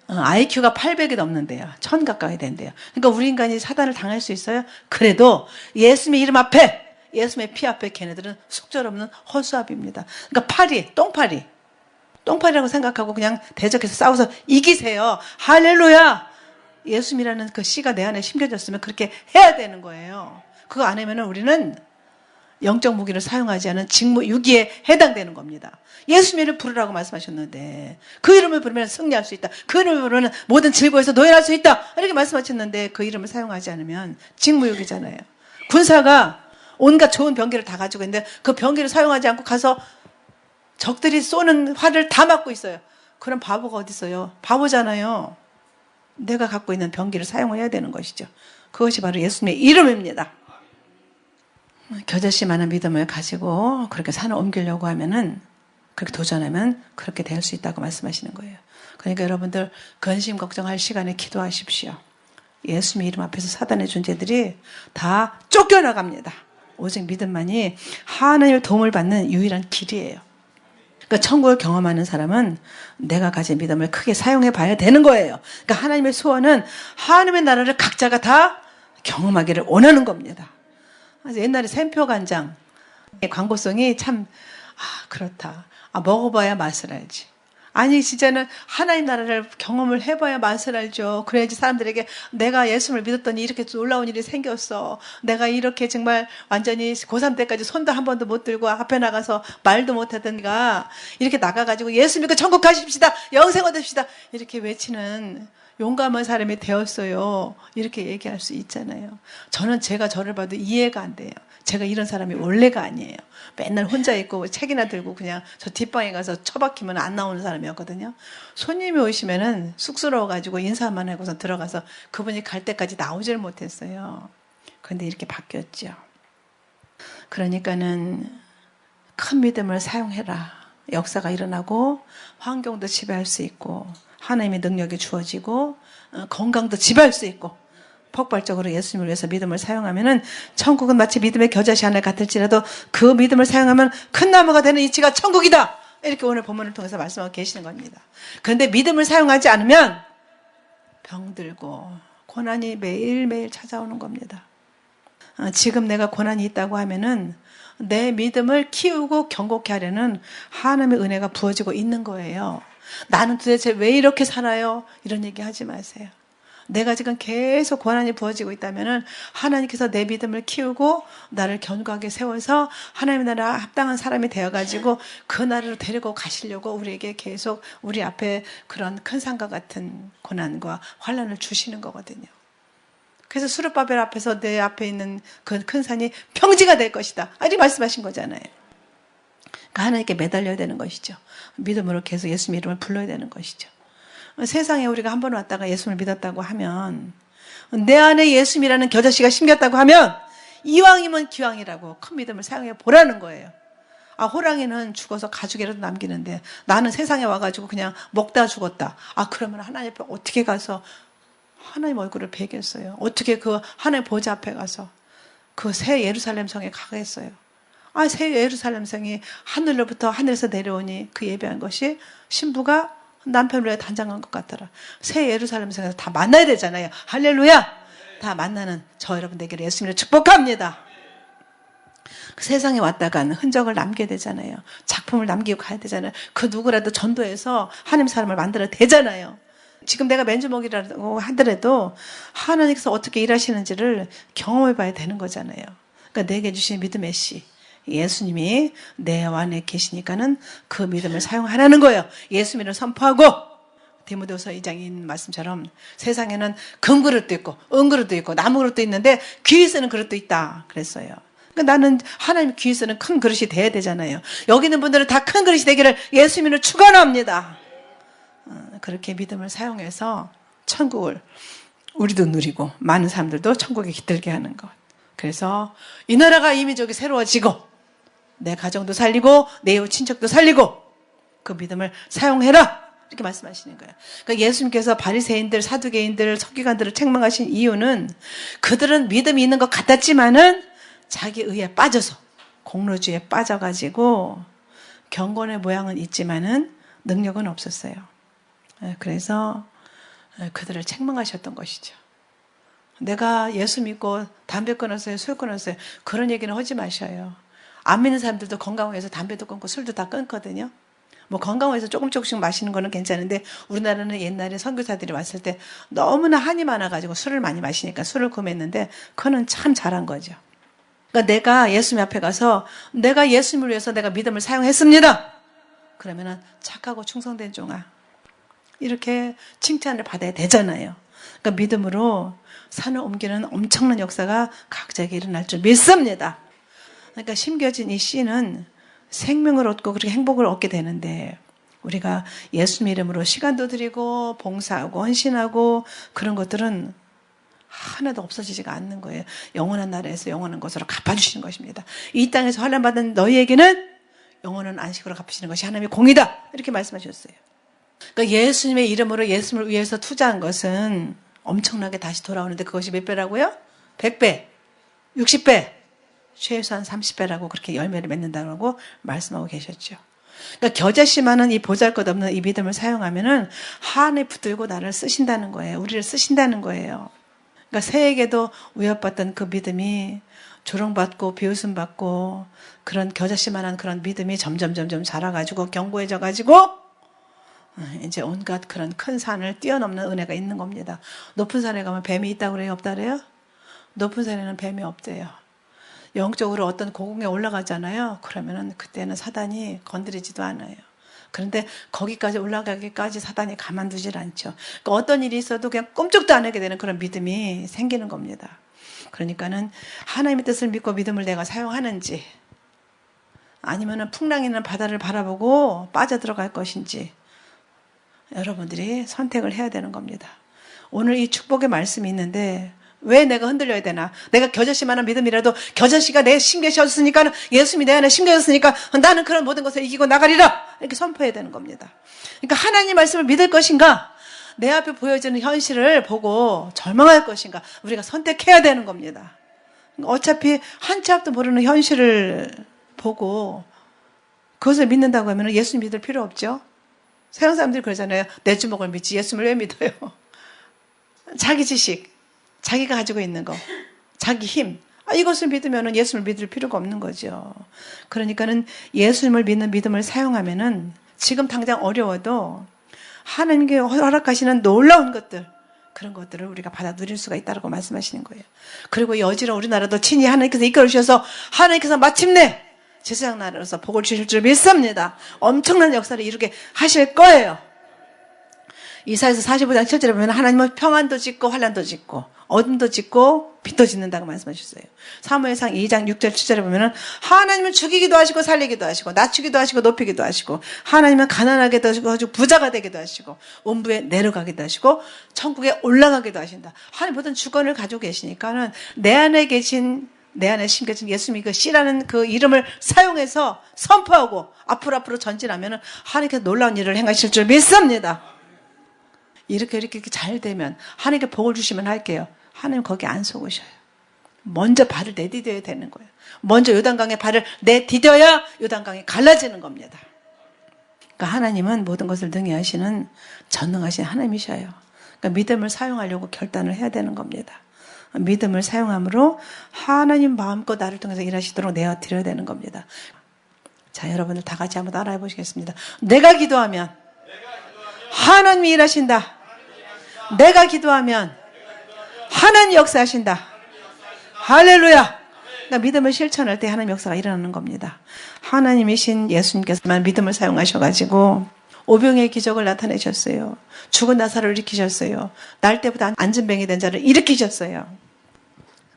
IQ가 800이 넘는데요. 1000 가까이 된대요. 그러니까 우리 인간이 사단을 당할 수 있어요? 그래도 예수님의 이름 앞에, 예수님의 피 앞에 걔네들은 속절없는 허수아비입니다. 그러니까 똥파리라고 생각하고 그냥 대적해서 싸워서 이기세요. 할렐루야! 예수님이라는 그 씨가 내 안에 심겨졌으면 그렇게 해야 되는 거예요. 그거 안 하면 우리는 영적 무기를 사용하지 않은 직무유기에 해당되는 겁니다. 예수님 이름을 부르라고 말씀하셨는데 그 이름을 부르면 승리할 수 있다. 그 이름을 부르면 모든 질고에서 노예할 수 있다. 이렇게 말씀하셨는데 그 이름을 사용하지 않으면 직무유기잖아요. 군사가 온갖 좋은 병기를 다 가지고 있는데 그 병기를 사용하지 않고 가서 적들이 쏘는 활을 다 맞고 있어요. 그럼 바보가 어디 있어요? 바보잖아요. 내가 갖고 있는 병기를 사용해야 되는 것이죠. 그것이 바로 예수님의 이름입니다. 겨자씨만한 믿음을 가지고 그렇게 산을 옮기려고 하면은, 그렇게 도전하면 그렇게 될 수 있다고 말씀하시는 거예요. 그러니까 여러분들 근심 걱정할 시간에 기도하십시오. 예수님의 이름 앞에서 사단의 존재들이 다 쫓겨나갑니다. 오직 믿음만이 하나님의 도움을 받는 유일한 길이에요. 그러니까 천국을 경험하는 사람은 내가 가진 믿음을 크게 사용해 봐야 되는 거예요. 그러니까 하나님의 소원은 하나님의 나라를 각자가 다 경험하기를 원하는 겁니다. 그래서 옛날에 샘표 간장 광고성이 참 그렇다. 먹어봐야 맛을 알지. 아니 진짜는 하나님 나라를 경험을 해봐야 맛을 알죠. 그래야지 사람들에게 내가 예수님을 믿었더니 이렇게 놀라운 일이 생겼어. 내가 이렇게 정말 완전히 고3 때까지 손도 한 번도 못 들고 앞에 나가서 말도 못하던 네가 이렇게 나가가지고 예수 믿고 천국 가십시다. 영생 얻읍시다. 이렇게 외치는 용감한 사람이 되었어요. 이렇게 얘기할 수 있잖아요. 제가 저를 봐도 이해가 안 돼요. 제가 이런 사람이 원래가 아니에요. 맨날 혼자 있고 책이나 들고 그냥 저 뒷방에 가서 처박히면 안 나오는 사람이었거든요. 손님이 오시면은 쑥스러워가지고 인사만 하고서 들어가서 그분이 갈 때까지 나오질 못했어요. 그런데 이렇게 바뀌었죠. 그러니까는 큰 믿음을 사용해라. 역사가 일어나고 환경도 지배할 수 있고 하나님의 능력이 주어지고 건강도 지배할 수 있고 폭발적으로 예수님을 위해서 믿음을 사용하면은 천국은 마치 믿음의 겨자씨 하나 같을지라도 그 믿음을 사용하면 큰 나무가 되는 이치가 천국이다. 이렇게 오늘 본문을 통해서 말씀하고 계시는 겁니다. 그런데 믿음을 사용하지 않으면 병들고 고난이 매일매일 찾아오는 겁니다. 지금 내가 고난이 있다고 하면은 내 믿음을 키우고 견고케 하려는 하나님의 은혜가 부어지고 있는 거예요. 나는 도대체 왜 이렇게 살아요? 이런 얘기 하지 마세요. 내가 지금 계속 고난이 부어지고 있다면은 하나님께서 내 믿음을 키우고 나를 견고하게 세워서 하나님의 나라 합당한 사람이 되어가지고 그 나라로 데리고 가시려고 우리에게 계속 우리 앞에 그런 큰 산과 같은 고난과 환난을 주시는 거거든요. 그래서 수르바벨 앞에서 내 앞에 있는 그 큰 산이 평지가 될 것이다. 이렇게 말씀하신 거잖아요. 그러니까 하나님께 매달려야 되는 것이죠. 믿음으로 계속 예수님 이름을 불러야 되는 것이죠. 세상에 우리가 한 번 왔다가 예수님을 믿었다고 하면, 내 안에 예수님이라는 겨자씨가 심겼다고 하면 이왕이면 기왕이라고 큰 믿음을 사용해 보라는 거예요. 호랑이는 죽어서 가죽이라도 남기는데 나는 세상에 와가지고 그냥 먹다 죽었다. 그러면 하나님 앞에 어떻게 가서 하나님 얼굴을 뵈겠어요? 어떻게 그 하나님 보좌 앞에 가서 그 새 예루살렘 성에 가겠어요? 새 예루살렘 성이 하늘로부터 하늘에서 내려오니 그 예배한 것이 신부가 남편을 위해 단장한 것 같더라. 새 예루살렘 성에서 다 만나야 되잖아요. 할렐루야! 다 만나는 저 여러분들에게 예수님을 축복합니다. 세상에 왔다간 흔적을 남겨야 되잖아요. 작품을 남기고 가야 되잖아요. 그 누구라도 전도해서 하나님 사람을 만들어야 되잖아요. 지금 내가 맨주먹이라고 하더라도 하나님께서 어떻게 일하시는지를 경험해 봐야 되는 거잖아요. 그러니까 내게 주신 믿음의 씨 예수님이 내 안에 계시니까는 그 믿음을 사용하라는 거예요. 예수님을 선포하고 디모데후서 2장에 있는 말씀처럼 세상에는 금그릇도 있고 은그릇도 있고 나무그릇도 있는데 귀 쓰는 그릇도 있다 그랬어요. 그러니까 나는 하나님 귀 쓰는 큰 그릇이 돼야 되잖아요. 여기 있는 분들은 다 큰 그릇이 되기를 예수님을 축원합니다. 그렇게 믿음을 사용해서 천국을 우리도 누리고 많은 사람들도 천국에 깃들게 하는 것. 그래서 이 나라가 이미 새로워지고 내 가정도 살리고 내 이웃 친척도 살리고 그 믿음을 사용해라. 이렇게 말씀하시는 거예요. 그러니까 예수님께서 바리새인들, 사두개인들, 서기관들을 책망하신 이유는 그들은 믿음이 있는 것 같았지만은 자기 의에 빠져서 공로주의에 빠져가지고 경건의 모양은 있지만은 능력은 없었어요. 그래서 그들을 책망하셨던 것이죠. 내가 예수 믿고 담배 끊었어요, 술 끊었어요. 그런 얘기는 하지 마셔요. 안 믿는 사람들도 건강해서 담배도 끊고 술도 다 끊거든요. 뭐 건강해서 조금씩 마시는 거는 괜찮은데 우리나라는 옛날에 선교사들이 왔을 때 너무나 한이 많아가지고 술을 많이 마시니까 술을 금했는데 그거는 참 잘한 거죠. 그러니까 내가 예수님 앞에 가서 내가 예수님을 위해서 내가 믿음을 사용했습니다. 그러면은 착하고 충성된 종아 이렇게 칭찬을 받아야 되잖아요. 그러니까 믿음으로 산을 옮기는 엄청난 역사가 각자에게 일어날 줄 믿습니다. 그러니까 심겨진 이 씨는 생명을 얻고 그렇게 행복을 얻게 되는데 우리가 예수님 이름으로 시간도 드리고 봉사하고 헌신하고 그런 것들은 하나도 없어지지가 않는 거예요. 영원한 나라에서 영원한 것으로 갚아주시는 것입니다. 이 땅에서 환난받은 너희에게는 영원한 안식으로 갚으시는 것이 하나님의 공이다. 이렇게 말씀하셨어요. 그러니까 예수님의 이름으로 예수님을 위해서 투자한 것은 엄청나게 다시 돌아오는데 그것이 몇 배라고요? 100배, 60배, 최소한 30배라고 그렇게 열매를 맺는다고 말씀하고 계셨죠. 그러니까 겨자씨만은 이 보잘것없는 이 믿음을 사용하면은 하늘에 붙들고 나를 쓰신다는 거예요. 우리를 쓰신다는 거예요. 그러니까 새에게도 위협받던 그 믿음이 조롱받고 비웃음받고 그런 겨자씨만한 그런 믿음이 점점 자라가지고 견고해져가지고 이제 온갖 그런 큰 산을 뛰어넘는 은혜가 있는 겁니다. 높은 산에 가면 뱀이 있다고 그래요? 없다 그래요? 높은 산에는 뱀이 없대요. 영적으로 어떤 고궁에 올라가잖아요. 그러면은 그때는 사단이 건드리지도 않아요. 그런데 거기까지 올라가기까지 사단이 가만두질 않죠. 그러니까 어떤 일이 있어도 그냥 꼼짝도 안 하게 되는 그런 믿음이 생기는 겁니다. 그러니까는 하나님의 뜻을 믿고 믿음을 내가 사용하는지 아니면은 풍랑이나 바다를 바라보고 빠져들어갈 것인지 여러분들이 선택을 해야 되는 겁니다. 오늘 이 축복의 말씀이 있는데 왜 내가 흔들려야 되나? 내가 겨자씨만한 믿음이라도 겨자씨가 내 심겨졌으니까 예수님이 내 안에 심겨졌으니까 나는 그런 모든 것을 이기고 나가리라 이렇게 선포해야 되는 겁니다. 그러니까 하나님 말씀을 믿을 것인가? 내 앞에 보여지는 현실을 보고 절망할 것인가? 우리가 선택해야 되는 겁니다. 어차피 한 치 앞도 모르는 현실을 보고 그것을 믿는다고 하면 예수님 믿을 필요 없죠. 세상 사람들이 그러잖아요. 내 주먹을 믿지 예수님을 왜 믿어요? 자기 지식, 자기가 가지고 있는 거, 자기 힘, 이것을 믿으면 예수님을 믿을 필요가 없는 거죠. 그러니까는 예수님을 믿는 믿음을 사용하면은 지금 당장 어려워도 하나님께 허락하시는 놀라운 것들, 그런 것들을 우리가 받아 누릴 수가 있다고 말씀하시는 거예요. 그리고 여지는 우리나라도 친히 하나님께서 이끌어 주셔서 하나님께서 마침내 제사장 나라로서 복을 주실 줄 믿습니다. 엄청난 역사를 이루게 하실 거예요. 이사야서 45장 7절에 보면 하나님은 평안도 짓고 환난도 짓고 어둠도 짓고 빛도 짓는다고 말씀하셨어요. 사무엘상 2장 6절 7절에 보면 하나님은 죽이기도 하시고 살리기도 하시고 낮추기도 하시고 높이기도 하시고 하나님은 가난하게도 하시고 부자가 되기도 하시고 음부에 내려가기도 하시고 천국에 올라가기도 하신다. 하나님 모든 주권을 가지고 계시니까는 내 안에 심겨진 예수님이 그 씨라는 그 이름을 사용해서 선포하고 앞으로 전진하면 하나님께서 놀라운 일을 행하실 줄 믿습니다. 이렇게 잘 되면 하나님께 복을 주시면 할게요. 하나님 거기 안 속으셔요. 먼저 발을 내디뎌야 되는 거예요. 먼저 요단강에 발을 내디뎌야 요단강이 갈라지는 겁니다. 그러니까 하나님은 모든 것을 능히 하시는 전능하신 하나님이셔요. 그러니까 믿음을 사용하려고 결단을 해야 되는 겁니다. 믿음을 사용함으로 하나님 마음껏 나를 통해서 일하시도록 내어드려야 되는 겁니다. 자, 여러분들 다 같이 한번 따라해 보시겠습니다. 내가 기도하면 하나님이 일하신다. 내가 기도하면 하나님 역사하신다. 할렐루야. 그러니까 믿음을 실천할 때 하나님 역사가 일어나는 겁니다. 하나님이신 예수님께서만 믿음을 사용하셔가지고 오병의 기적을 나타내셨어요. 죽은 나사로를 일으키셨어요. 날 때보다 안진뱅이 된 자를 일으키셨어요.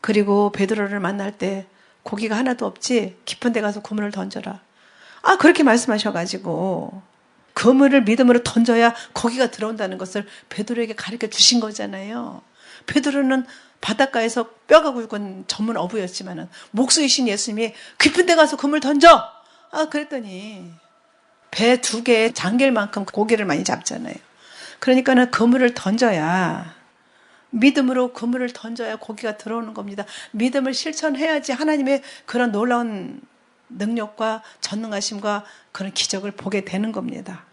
그리고 베드로를 만날 때 고기가 하나도 없지 깊은 데 가서 그물을 던져라. 그렇게 말씀하셔가지고 그물을 믿음으로 던져야 고기가 들어온다는 것을 베드로에게 가르쳐 주신 거잖아요. 베드로는 바닷가에서 뼈가 굵은 전문 어부였지만은 목수이신 예수님이 깊은 데 가서 그물 던져! 그랬더니 배 2개에 장길만큼 고기를 많이 잡잖아요. 그러니까는 그물을 던져야, 믿음으로 그물을 던져야 고기가 들어오는 겁니다. 믿음을 실천해야지 하나님의 그런 놀라운 능력과 전능하심과 그런 기적을 보게 되는 겁니다.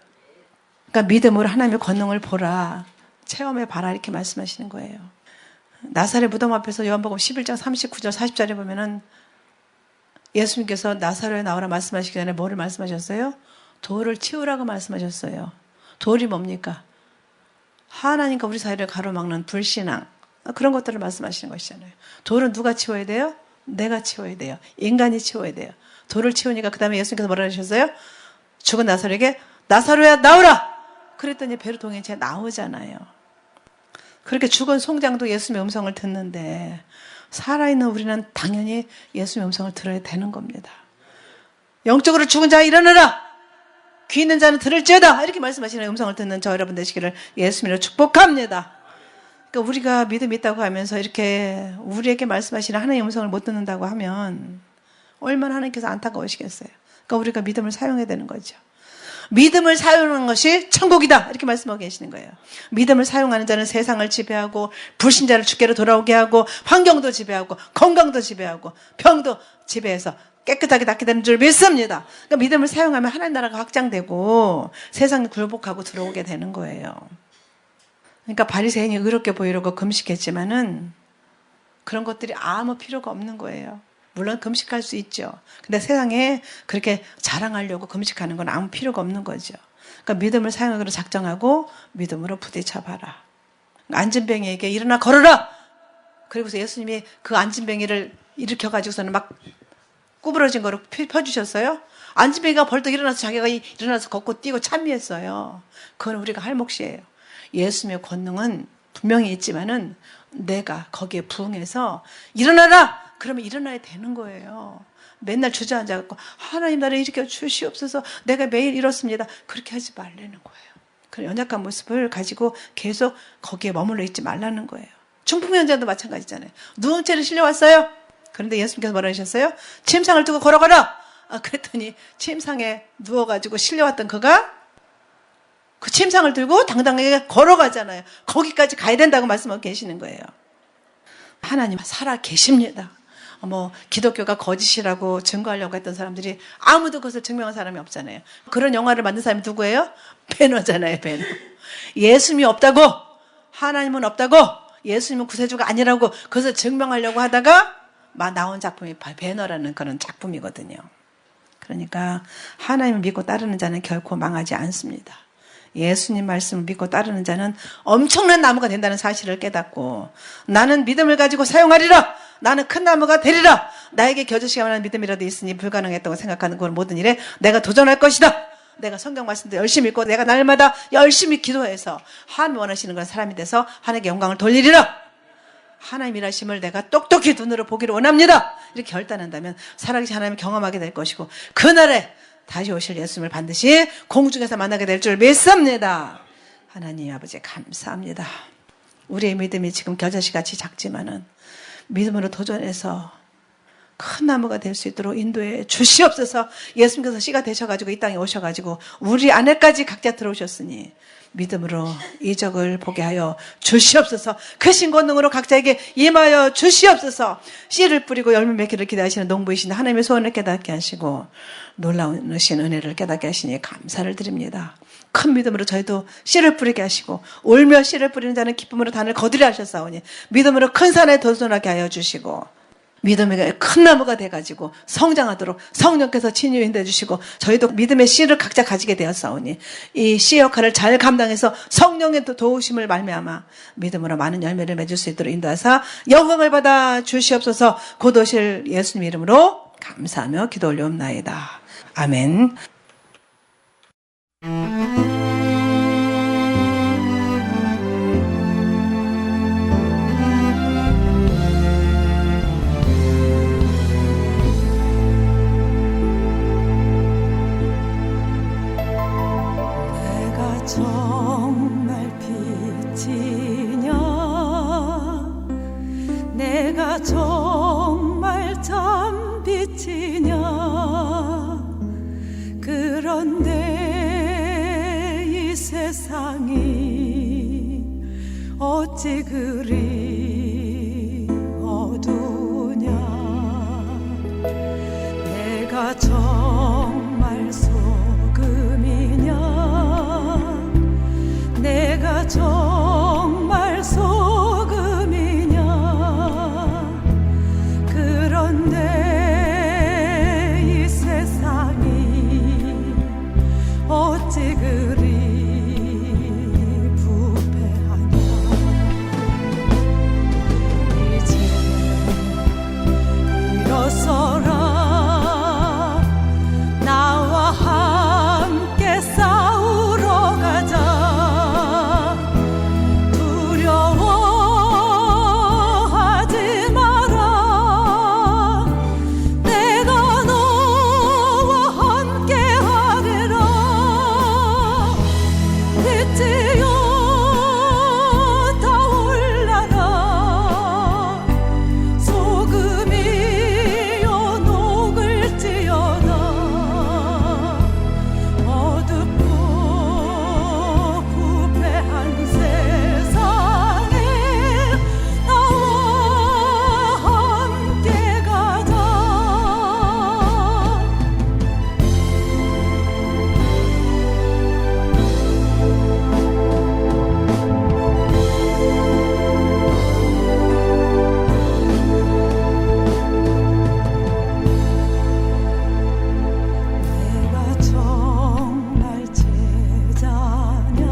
그러니까 믿음으로 하나님의 권능을 보라, 체험해봐라, 이렇게 말씀하시는 거예요. 나사렛 무덤 앞에서 요한복음 11장 39절 40절에 보면은 예수님께서 나사로에 나오라 말씀하시기 전에 뭐를 말씀하셨어요? 돌을 치우라고 말씀하셨어요. 돌이 뭡니까? 하나님과 우리 사이를 가로막는 불신앙, 그런 것들을 말씀하시는 것이잖아요. 돌은 누가 치워야 돼요? 내가 치워야 돼요. 인간이 치워야 돼요. 돌을 치우니까 그 다음에 예수님께서 뭐라 하셨어요? 죽은 나사로에게 나사로야 나오라! 그랬더니 베르동에 제 나오잖아요. 그렇게 죽은 송장도 예수님의 음성을 듣는데 살아있는 우리는 당연히 예수님의 음성을 들어야 되는 겁니다. 영적으로 죽은 자 일어나라! 귀 있는 자는 들을지어다! 이렇게 말씀하시는 음성을 듣는 저 여러분 되시기를 예수님으로 축복합니다. 그러니까 우리가 믿음이 있다고 하면서 이렇게 우리에게 말씀하시는 하나님의 음성을 못 듣는다고 하면 얼마나 하나님께서 안타까우시겠어요. 그러니까 우리가 믿음을 사용해야 되는 거죠. 믿음을 사용하는 것이 천국이다, 이렇게 말씀하고 계시는 거예요. 믿음을 사용하는 자는 세상을 지배하고 불신자를 주께로 돌아오게 하고 환경도 지배하고 건강도 지배하고 병도 지배해서 깨끗하게 낫게 되는 줄 믿습니다. 그러니까 믿음을 사용하면 하나님 나라가 확장되고 세상을 굴복하고 들어오게 되는 거예요. 그러니까 바리새인이 의롭게 보이려고 금식했지만은 그런 것들이 아무 필요가 없는 거예요. 물론 금식할 수 있죠. 근데 세상에 그렇게 자랑하려고 금식하는 건 아무 필요가 없는 거죠. 그러니까 믿음을 사용하기로 작정하고 믿음으로 부딪혀봐라. 안진뱅이에게 일어나 걸어라! 그리고서 예수님이 그 안진뱅이를 일으켜가지고서는 막 구부러진 거로 펴주셨어요. 안진뱅이가 벌떡 일어나서 자기가 일어나서 걷고 뛰고 찬미했어요. 그건 우리가 할 몫이에요. 예수님의 권능은 분명히 있지만은 내가 거기에 부응해서 일어나라! 그러면 일어나야 되는 거예요. 맨날 주저앉아갖고 하나님 나를 일으켜 주시옵소서, 내가 매일 이렇습니다, 그렇게 하지 말라는 거예요. 그런 연약한 모습을 가지고 계속 거기에 머물러 있지 말라는 거예요. 중풍연자도 마찬가지잖아요. 누운 채로 실려왔어요. 그런데 예수님께서 뭐라 하셨어요? 침상을 두고 걸어가라! 그랬더니 침상에 누워가지고 실려왔던 그가 그 침상을 들고 당당하게 걸어가잖아요. 거기까지 가야 된다고 말씀하고 계시는 거예요. 하나님 살아 계십니다. 기독교가 거짓이라고 증거하려고 했던 사람들이 아무도 그것을 증명한 사람이 없잖아요. 그런 영화를 만든 사람이 누구예요? 배너잖아요, 배너. 예수님이 없다고, 하나님은 없다고, 예수님은 구세주가 아니라고 그것을 증명하려고 하다가 나온 작품이 배너라는 그런 작품이거든요. 그러니까 하나님을 믿고 따르는 자는 결코 망하지 않습니다. 예수님 말씀을 믿고 따르는 자는 엄청난 나무가 된다는 사실을 깨닫고, 나는 믿음을 가지고 사용하리라, 나는 큰 나무가 되리라, 나에게 겨자씨가 만한 믿음이라도 있으니 불가능했다고 생각하는 그 모든 일에 내가 도전할 것이다. 내가 성경 말씀도 열심히 읽고 내가 날마다 열심히 기도해서 하나님 원하시는 그런 사람이 돼서 하나님께 영광을 돌리리라. 하나님 일하심을 내가 똑똑히 눈으로 보기를 원합니다. 이렇게 결단한다면 살아계신 하나님을 경험하게 될 것이고, 그날에 다시 오실 예수님을 반드시 공중에서 만나게 될 줄 믿습니다. 하나님 아버지 감사합니다. 우리의 믿음이 지금 겨자씨같이 작지만은 믿음으로 도전해서 큰 나무가 될 수 있도록 인도해 주시옵소서. 예수님께서 씨가 되셔가지고 이 땅에 오셔가지고 우리 안에까지 각자 들어오셨으니 믿음으로 이적을 보게 하여 주시옵소서. 크신 권능으로 각자에게 임하여 주시옵소서. 씨를 뿌리고 열매 맺기를 기대하시는 농부이신 하나님의 소원을 깨닫게 하시고 놀라우신 은혜를 깨닫게 하시니 감사를 드립니다. 큰 믿음으로 저희도 씨를 뿌리게 하시고, 울며 씨를 뿌리는 자는 기쁨으로 단을 거두려 하셨사오니 믿음으로 큰 산에 도전하게 하여 주시고, 믿음의 큰 나무가 돼가지고 성장하도록 성령께서 친유인도해 주시고, 저희도 믿음의 씨를 각자 가지게 되었사오니 이 씨 역할을 잘 감당해서 성령의 도우심을 말미암아 믿음으로 많은 열매를 맺을 수 있도록 인도하사 영광을 받아 주시옵소서. 곧 오실 예수님 이름으로 감사하며 기도 올려옵나이다. 아멘.
정말 빛이냐, 내가 정말 참 빛이냐, 그런데 어찌 그리 어두냐 내가 정말 소금이냐 내가 정말 소금이냐 그런데 이 세상이 어찌 그리 부패하냐 이제 일어서라 나와 함께 싸우러 가자 두려워하지 마라 내가 너와 함께 하리라 빛이여 타올라라 소금이여 녹을지어다 어둡고 부패한 세상에 나와 함께 가자 내가 정말 제자냐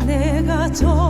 내가 정말